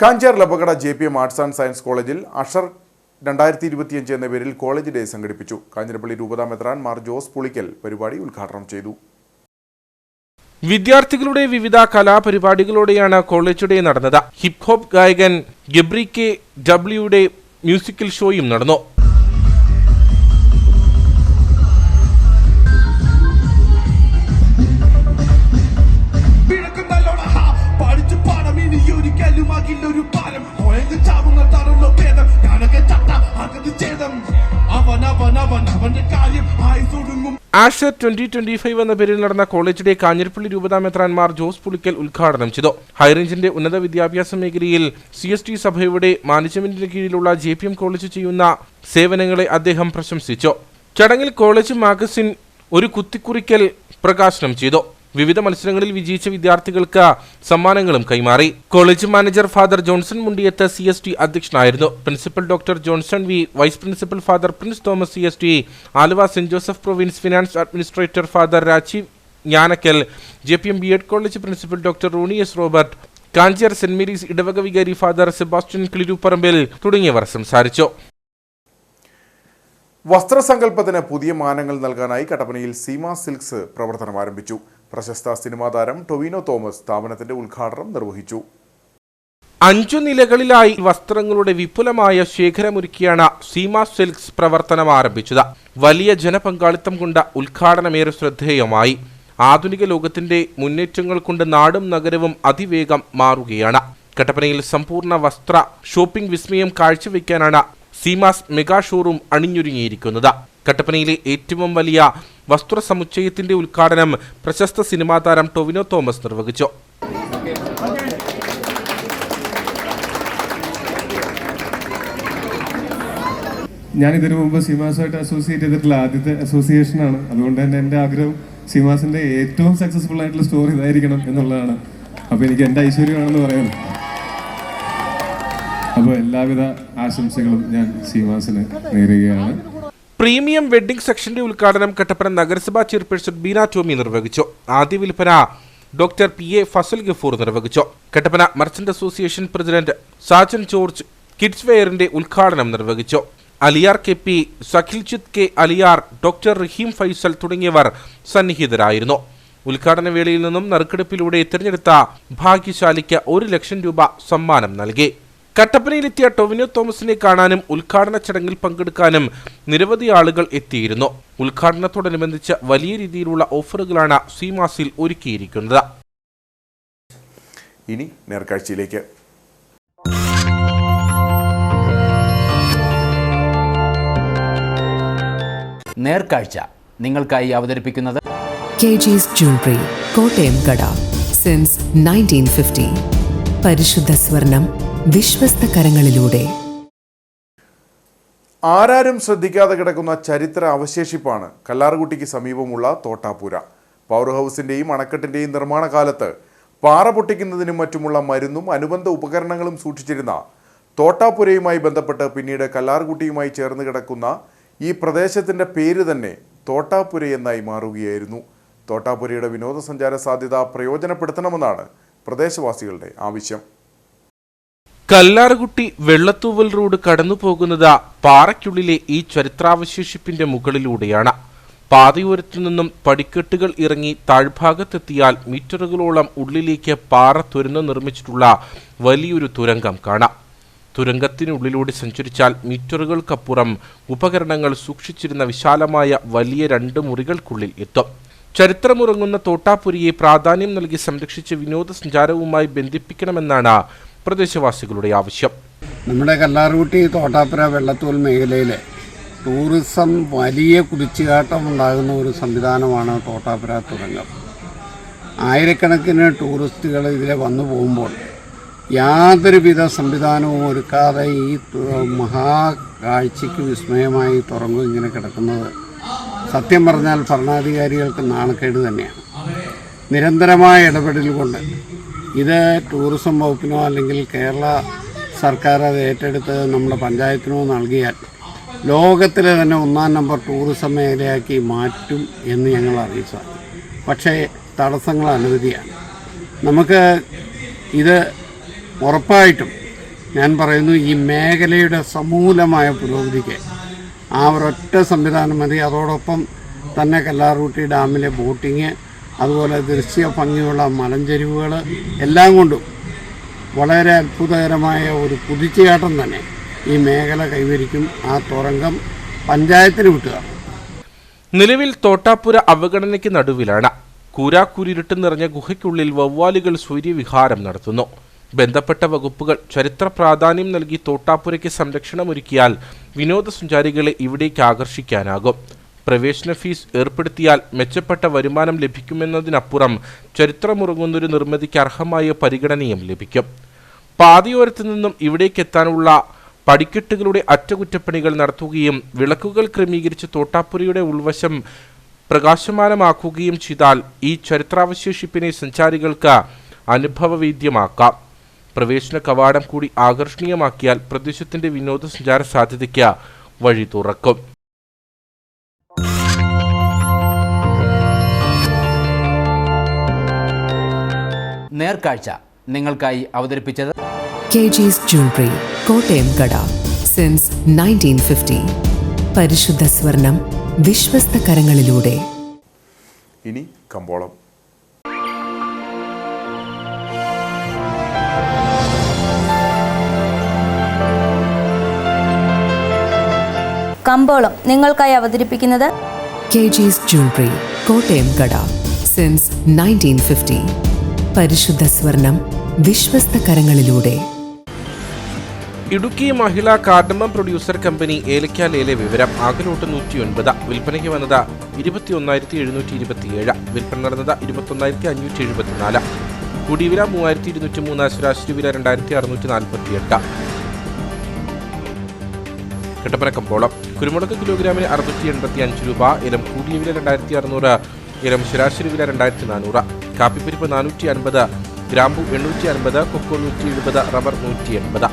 A: കാഞ്ചാർ ലബകട JPM ആർട്സ് ആൻഡ് സയൻസ് കോളേജിൽ അഷർ 2025 എന്ന പേരിൽ കോളേജ് ഡേ സംഘടിപ്പിച്ചു. കാഞ്ഞിരപ്പള്ളി രൂപതാ മെത്രാൻ മാർ ജോസ് പുളിക്കൽ പരിപാടി ഉദ്ഘാടനം ചെയ്തു.
B: വിദ്യാർത്ഥികളുടെ വിവിധ കലാപരിപാടികളോടെയാണ് കോളേജ് ഡേ നടന്നത്. ഹിപ് ഹോപ്പ് ഗായകൻ ഗബ്രി KW മ്യൂസിക്കൽ ഷോയും നടന്നു. ആഷർ 2025 എന്ന പേരിൽ നടന്ന കോളേജ് ഡേ കാഞ്ഞിരപ്പള്ളി രൂപതാ മെത്രാൻ മാർ ജോസ് പുളിക്കൽ ഉദ്ഘാടനം ചെയ്തു. ഹൈറേഞ്ചിന്റെ ഉന്നത വിദ്യാഭ്യാസ മേഖലയിൽ CST സഭയുടെ മാനേജ്മെന്റിന് കീഴിലുള്ള JPM കോളേജ് ചെയ്യുന്ന സേവനങ്ങളെ അദ്ദേഹം പ്രശംസിച്ചു. ചടങ്ങിൽ കോളേജ് മാഗസിൻ, ഒരു കുത്തിക്കുറിക്കൽ പ്രകാശനം ചെയ്തു. വിവിധ മത്സരങ്ങളിൽ വിജയിച്ച വിദ്യാർത്ഥികൾക്ക് സമ്മാനങ്ങളും കൈമാറി. College manager father Johnson Mundiyath CST അധ്യക്ഷനായിരുന്നു. പ്രിൻസിപ്പൽ ഡോക്ടർ ജോൺസൺ വി, vice principal father Prince Thomas CST, Aluva saint Joseph province finance administrator father Rajeev Njanakkal, JPM BEd college principal doctor Rony S. Robert, Kanchiyar saint Mary's ഇടവക വികാരി ഫാദർ സെബാസ്റ്റ്യൻ കിളിരൂപ്പറമ്പിൽ തുടങ്ങിയവർ സംസാരിച്ചു.
A: വസ്ത്രസങ്കല്പത്തിന് പുതിയ മാനങ്ങൾ നൽകാനായി കട്ടപ്പനയിൽ സീമ സിൽക്സ് പ്രവർത്തനം ആരംഭിച്ചു. പ്രശസ്ത സിനിമാ താരം ടൊവിനോ തോമസ് സ്ഥാപനത്തിന്റെ ഉദ്ഘാടനം നിർവഹിച്ചു.
B: 5 നിലകളിലായി വസ്ത്രങ്ങളുടെ വിപുലമായ ശേഖരമൊരുക്കിയാണ് സീമ സിൽക്സ് പ്രവർത്തനം ആരംഭിച്ചത്. വലിയ ജനപങ്കാളിത്തം കൊണ്ട് ഉദ്ഘാടനമേറെ ശ്രദ്ധേയമായി. ആധുനിക ലോകത്തിന്റെ മുന്നേറ്റങ്ങൾ കൊണ്ട് നാടും നഗരവും അതിവേഗം മാറുകയാണ്. കട്ടപ്പനയിൽ സമ്പൂർണ്ണ വസ്ത്ര ഷോപ്പിംഗ് വിസ്മയം കാഴ്ചവെക്കാനാണ് സീമാസ് മെഗാ ഷോറൂം അണിഞ്ഞൊരുങ്ങിയിരിക്കുന്നത്. കട്ടപ്പനയിലെ ഏറ്റവും വലിയ വസ്ത്ര സമുച്ചയത്തിന്റെ ഉദ്ഘാടനം പ്രശസ്ത സിനിമാ താരം ടൊവിനോ തോമസ് നിർവഹിച്ചു.
G: ഞാൻ ഇതിനു മുമ്പ് സീമാസുമായിട്ട് അസോസിയേറ്റ് ചെയ്തിട്ടുള്ള ആദ്യത്തെ അസോസിയേഷനാണ്. അതുകൊണ്ട് തന്നെ എൻ്റെ ആഗ്രഹം സീമാസിന്റെ ഏറ്റവും സക്സസ്ഫുൾ ആയിട്ടുള്ള സ്റ്റോർ ഇതായിരിക്കണം എന്നുള്ളതാണ്. അപ്പോൾ എനിക്ക് എൻ്റെ ഐശ്വര്യമാണെന്ന് പറയാം. അപ്പോൾ എല്ലാവിധ ആശംസകളും ഞാൻ സീമാസിന് നേരുകയാണ്.
B: പ്രീമിയം വെഡ്ഡിംഗ് സെക്ഷന്റെ ഉദ്ഘാടനം കട്ടപ്പന നഗരസഭാ ചെയർപേഴ്സൺ ബീന ടോമി നിർവഹിച്ചു. ആദ്യ വിൽപ്പന ഡോക്ടർ PA ഫസൽ ഗഫൂർ നിർവഹിച്ചു. Kattappana merchant association president Sajan George kids വെയറിന്റെ ഉദ്ഘാടനം നിർവഹിച്ചു. Aliyar KP, Sakhiljith K. Aliyar, doctor Raheem Faisal തുടങ്ങിയവർ സന്നിഹിതരായിരുന്നു. ഉദ്ഘാടന വേളയിൽ നിന്നും നറുക്കെടുപ്പിലൂടെ തിരഞ്ഞെടുത്ത ഭാഗ്യശാലിക്ക് 1 ലക്ഷം രൂപ സമ്മാനം നൽകി. കട്ടപ്പനയിലെത്തിയ ടൊവിനോ തോമസിനെ കാണാനും ഉദ്ഘാടന ചടങ്ങിൽ പങ്കെടുക്കാനും നിരവധി ആളുകൾ എത്തിയിരുന്നു. ഉദ്ഘാടനത്തോടനുബന്ധിച്ച് വലിയ രീതിയിലുള്ള ഓഫറുകളാണ് സീമാസിൽ ഒരുക്കിയിരിക്കുന്നത്.
A: ഇനി നേർക്കാഴ്ചയിലേക്ക്.
H: നേർക്കാഴ്ച നിങ്ങൾക്കായി അവതരിപ്പിക്കുന്നത്
W: KG's Jewelry, കോട്ടയം കട. സിൻസ് 1950. പരിശുദ്ധ സ്വർണം വിശ്വസ്ത കരങ്ങളിലൂടെ.
A: ആരാരും ശ്രദ്ധിക്കാതെ കിടക്കുന്ന ചരിത്ര അവശേഷിപ്പാണ് കല്ലാർകുട്ടിക്ക് സമീപമുള്ള തോട്ടാപ്പുര. പവർ ഹൗസിന്റെയും അണക്കെട്ടിന്റെയും നിർമ്മാണ കാലത്ത് പാറ പൊട്ടിക്കുന്നതിനും മറ്റുമുള്ള മരുന്നും അനുബന്ധ ഉപകരണങ്ങളും സൂക്ഷിച്ചിരുന്ന തോട്ടാപ്പുരയുമായി ബന്ധപ്പെട്ട് പിന്നീട് കല്ലാർകുട്ടിയുമായി ചേർന്ന് കിടക്കുന്ന ഈ പ്രദേശത്തിന്റെ പേര് തന്നെ തോട്ടാപ്പുരയെന്നായി മാറുകയായിരുന്നു. തോട്ടാപ്പുരയുടെ വിനോദസഞ്ചാര സാധ്യത പ്രയോജനപ്പെടുത്തണമെന്നാണ് പ്രദേശവാസികളുടെ ആവശ്യം.
B: കല്ലാർകുട്ടി വെള്ളത്തൂവൽ റോഡ് കടന്നു പോകുന്നത് പാറയ്ക്കുള്ളിലെ ഈ ചരിത്രാവശേഷിപ്പിന്റെ മുകളിലൂടെയാണ്. പാതയോരത്തു നിന്നും പടിക്കെട്ടുകൾ ഇറങ്ങി താഴ്ഭാഗത്തെത്തിയാൽ മീറ്ററുകളോളം ഉള്ളിലേക്ക് പാറ തുരന്നു നിർമ്മിച്ചിട്ടുള്ള വലിയൊരു തുരങ്കം കാണാം. തുരങ്കത്തിനുള്ളിലൂടെ സഞ്ചരിച്ചാൽ മീറ്ററുകൾക്കപ്പുറം ഉപകരണങ്ങൾ സൂക്ഷിച്ചിരുന്ന വിശാലമായ വലിയ 2 മുറികൾക്കുള്ളിൽ എത്തും. ചരിത്രമുറങ്ങുന്ന തോട്ടാപ്പുരയെ പ്രാധാന്യം നൽകി സംരക്ഷിച്ച് വിനോദസഞ്ചാരവുമായി ബന്ധിപ്പിക്കണമെന്നാണ് പ്രദേശവാസികളുടെ ആവശ്യം.
D: നമ്മുടെ കല്ലാർകുട്ടി തോട്ടാപ്പുര വെള്ളത്തൂൽ മേഖലയിലെ ടൂറിസം വലിയ കുതിച്ചുകാട്ടം ഉണ്ടാകുന്ന ഒരു സംവിധാനമാണ് തോട്ടാപ്പുര തുരങ്കം. ആയിരക്കണക്കിന് ടൂറിസ്റ്റുകൾ ഇതിലെ വന്നു പോകുമ്പോൾ യാതൊരുവിധ സംവിധാനവും ഒരുക്കാതെ ഈ മഹാകാഴ്ചയ്ക്ക് വിസ്മയമായി തുറങ്ങും ഇങ്ങനെ കിടക്കുന്നത് സത്യം പറഞ്ഞാൽ ഭരണാധികാരികൾക്ക് നാണക്കേട് തന്നെയാണ്. നിരന്തരമായ ഇടപെടൽ കൊണ്ട് ഇത് ടൂറിസം വകുപ്പിനോ അല്ലെങ്കിൽ കേരള സർക്കാർ അത് ഏറ്റെടുത്ത് നമ്മുടെ പഞ്ചായത്തിനോ നൽകിയാൽ ലോകത്തിലെ തന്നെ 1-ാം നമ്പർ ടൂറിസം മേഖലയാക്കി മാറ്റും എന്ന് ഞങ്ങൾ അറിയിച്ചു. പക്ഷേ തടസ്സങ്ങൾ അനവധിയാണ്. നമുക്ക് ഇത് ഉറപ്പായിട്ടും ഞാൻ പറയുന്നു, ഈ മേഖലയുടെ സമൂലമായ പുരോഗതിക്ക് ആ ഒരൊറ്റ സംവിധാനം മതി. അതോടൊപ്പം തന്നെ കല്ലാർകുട്ടി ഡാമിലെ ബോട്ടിങ്, അതുപോലെ ദൃശ്യ ഭംഗിയുള്ള മലഞ്ചെരിവുകൾ എല്ലാം കൊണ്ടും വളരെ അത്ഭുതകരമായ ഒരു കുതിച്ചുചാട്ടം തന്നെ ഈ മേഖല കൈവരിക്കും. ആ തുരങ്കം പഞ്ചായത്തിന് വിട്ടുക.
B: നിലവിൽ തോട്ടാപ്പുര അവഗണനയ്ക്ക് നടുവിലാണ്. കൂരാക്കൂരിരുട്ട് നിറഞ്ഞ ഗുഹയ്ക്കുള്ളിൽ വവ്വാലുകൾ സ്വൈര്യവിഹാരം നടത്തുന്നു. ബന്ധപ്പെട്ട വകുപ്പുകൾ ചരിത്ര പ്രാധാന്യം നൽകി തോട്ടാപ്പുരയ്ക്ക് സംരക്ഷണമൊരുക്കിയാൽ വിനോദസഞ്ചാരികളെ ഇവിടേക്ക് ആകർഷിക്കാനാകും. പ്രവേശന ഫീസ് ഏർപ്പെടുത്തിയാൽ മെച്ചപ്പെട്ട വരുമാനം ലഭിക്കുമെന്നതിനപ്പുറം ചരിത്രമുറങ്ങുന്നൊരു നിർമ്മിതിക്ക് അർഹമായ പരിഗണനയും ലഭിക്കും. പാതയോരത്തു നിന്നും ഇവിടേക്കെത്താനുള്ള പടിക്കെട്ടുകളുടെ അറ്റകുറ്റപ്പണികൾ നടത്തുകയും വിളക്കുകൾ ക്രമീകരിച്ച് തോട്ടാപ്പുരയുടെ ഉൾവശം പ്രകാശമാനമാക്കുകയും ചെയ്താൽ ഈ ചരിത്രാവശേഷിപ്പിനെ സഞ്ചാരികൾക്ക് അനുഭവവേദ്യമാക്കാം. പ്രവേശന കവാടം കൂടി ആകർഷണീയമാക്കിയാൽ പ്രദേശത്തിന്റെ വിനോദസഞ്ചാര സാധ്യതയ്ക്ക് വഴി തുറക്കും.
H: നേർക്കാഴ്ച നിങ്ങൾക്കായി അവതരിപ്പിച്ചത്
W: KG's Jewelry, കോട്ടയം കട. സിൻസ് 1950. പരിശുദ്ധ സ്വർണം വിശ്വസ്ത കരങ്ങളിലൂടെ.
A: ഇനി കമ്പോളം.
I: കമ്പോളം നിങ്ങൾക്കായി അവതരിപ്പിക്കുന്നത്
W: KG's Jewelry, കോട്ടയം കട. സിൻസ് 1950. പരിശുദ്ധ സ്വർണം വിശ്വസ്ത കരങ്ങളിലൂടെ.
B: ഇടുക്കി മഹിളാ കാർഡമം പ്രൊഡ്യൂസർ കമ്പനി ഏലക്കാലേലെ വിവരം. ആകലോട്ട് 109, വിൽപ്പനയ്ക്ക് വന്നത് 21,727, വിൽപ്പന നടന്നത് 21,574. കുടിവില 3,203, ശരാശരി വില 2,648. കട്ടപ്പന കമ്പോളം. കുരുമുളക് കിലോഗ്രാമിന് 685 രൂപ, ഇലം കൂടിയ വില 2,600, ഇലം ശരാശരി വില 2,400. കാപ്പിപ്പരിപ്പ് 450, ഗ്രാമ്പു 850, കൊക്കോ 170, റബ്ബർ 180.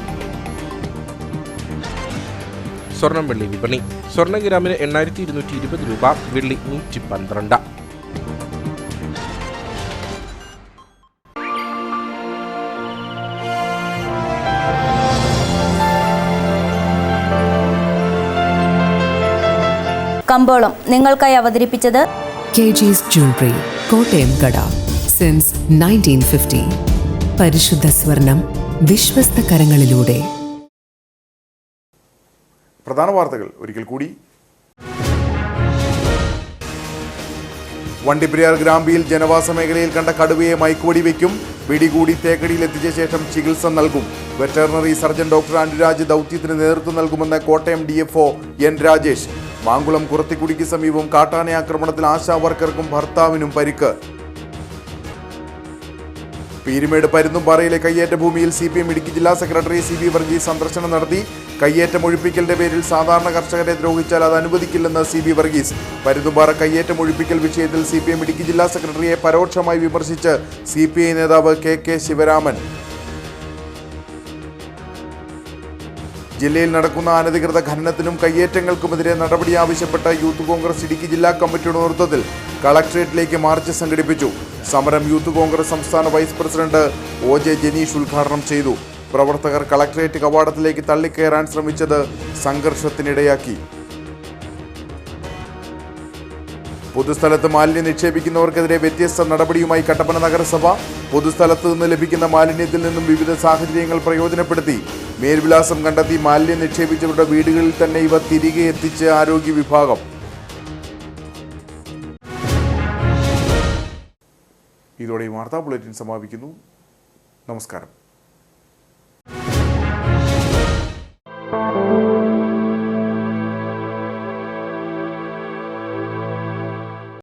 B: സ്വർണം വെള്ളി വിപണി. സ്വർണ്ണ ഗ്രാമിന് 8,220 രൂപ, വെള്ളി 112.
I: കമ്പോളം നിങ്ങൾക്കായി അവതരിപ്പിച്ചത്
W: KG's Jewelry, കോട്ടയം കട. സിൻസ് 1950. പരിശുദ്ധ സ്വർണം വിശ്വസ്ത കരങ്ങളിലൂടെ.
A: പ്രധാന വാർത്തകൾ ഒരിക്കൽ കൂടി. വണ്ടിപ്പെരിയാർ ഗ്രാമ്പിയിൽ ജനവാസ മേഖലയിൽ കണ്ട കടുവയെ മയക്കുവെടി വയ്ക്കും. പിടികൂടി തേക്കടിയിൽ എത്തിച്ച ശേഷം ചികിത്സ നൽകും. വെറ്ററിനറി സർജൻ ഡോക്ടർ അനുരാജ് ദൗത്യത്തിന് നേതൃത്വം നൽകുമെന്ന് കോട്ടയം DFO N രാജേഷ്. മാങ്കുളം കുറത്തിക്കുടിക്ക് സമീപം കാട്ടാന ആക്രമണത്തിൽ ആശാ വർക്കർക്കും ഭർത്താവിനും പരിക്ക്. പീരുമേട് പരുന്തുംപാറയിലെ കയ്യേറ്റ ഭൂമിയിൽ CPM ഇടുക്കി ജില്ലാ സെക്രട്ടറി CB വർഗീസ് സന്ദർശനം നടത്തി. കയ്യേറ്റം ഒഴിപ്പിക്കലിന്റെ പേരിൽ സാധാരണ കർഷകരെ ദ്രോഹിച്ചാൽ അത് അനുവദിക്കില്ലെന്ന് CB വർഗീസ്. പരുന്തുംപാറ കയ്യേറ്റം ഒഴിപ്പിക്കൽ വിഷയത്തിൽ CPM ഇടുക്കി ജില്ലാ സെക്രട്ടറിയെ പരോക്ഷമായി വിമർശിച്ച് CPI നേതാവ് KK ശിവരാമൻ. ജില്ലയിൽ നടക്കുന്ന അനധികൃത ഖനനത്തിനും കയ്യേറ്റങ്ങൾക്കുമെതിരെ നടപടി ആവശ്യപ്പെട്ട യൂത്ത് കോൺഗ്രസ് ഇടുക്കി ജില്ലാ കമ്മിറ്റിയുടെ നേതൃത്വത്തിൽ കളക്ട്രേറ്റിലേക്ക് മാർച്ച് സംഘടിപ്പിച്ചു. സമരം യൂത്ത് കോൺഗ്രസ് സംസ്ഥാന വൈസ് പ്രസിഡന്റ് OJ ജനീഷ് ഉദ്ഘാടനം ചെയ്തു. പ്രവർത്തകർ കളക്ട്രേറ്റ് കവാടത്തിലേക്ക് തള്ളിക്കയറാൻ ശ്രമിച്ചത് സംഘർഷത്തിനിടയാക്കി. പൊതുസ്ഥലത്ത് മാലിന്യം നിക്ഷേപിക്കുന്നവർക്കെതിരെ വ്യത്യസ്ത നടപടിയുമായി കട്ടപ്പന നഗരസഭ. പൊതുസ്ഥലത്ത് നിന്ന് ലഭിക്കുന്ന മാലിന്യത്തിൽ നിന്നും വിവിധ സാഹചര്യങ്ങൾ പ്രയോജനപ്പെടുത്തി മേൽവിലാസം കണ്ടെത്തി മാലിന്യം നിക്ഷേപിച്ചവരുടെ വീടുകളിൽ തന്നെ ഇവ തിരികെ എത്തിച്ച് ആരോഗ്യ വിഭാഗം. ഇതോടെ ഈ വാർത്താ ബുള്ളറ്റിൻ സമാപിക്കുന്നു. നമസ്കാരം.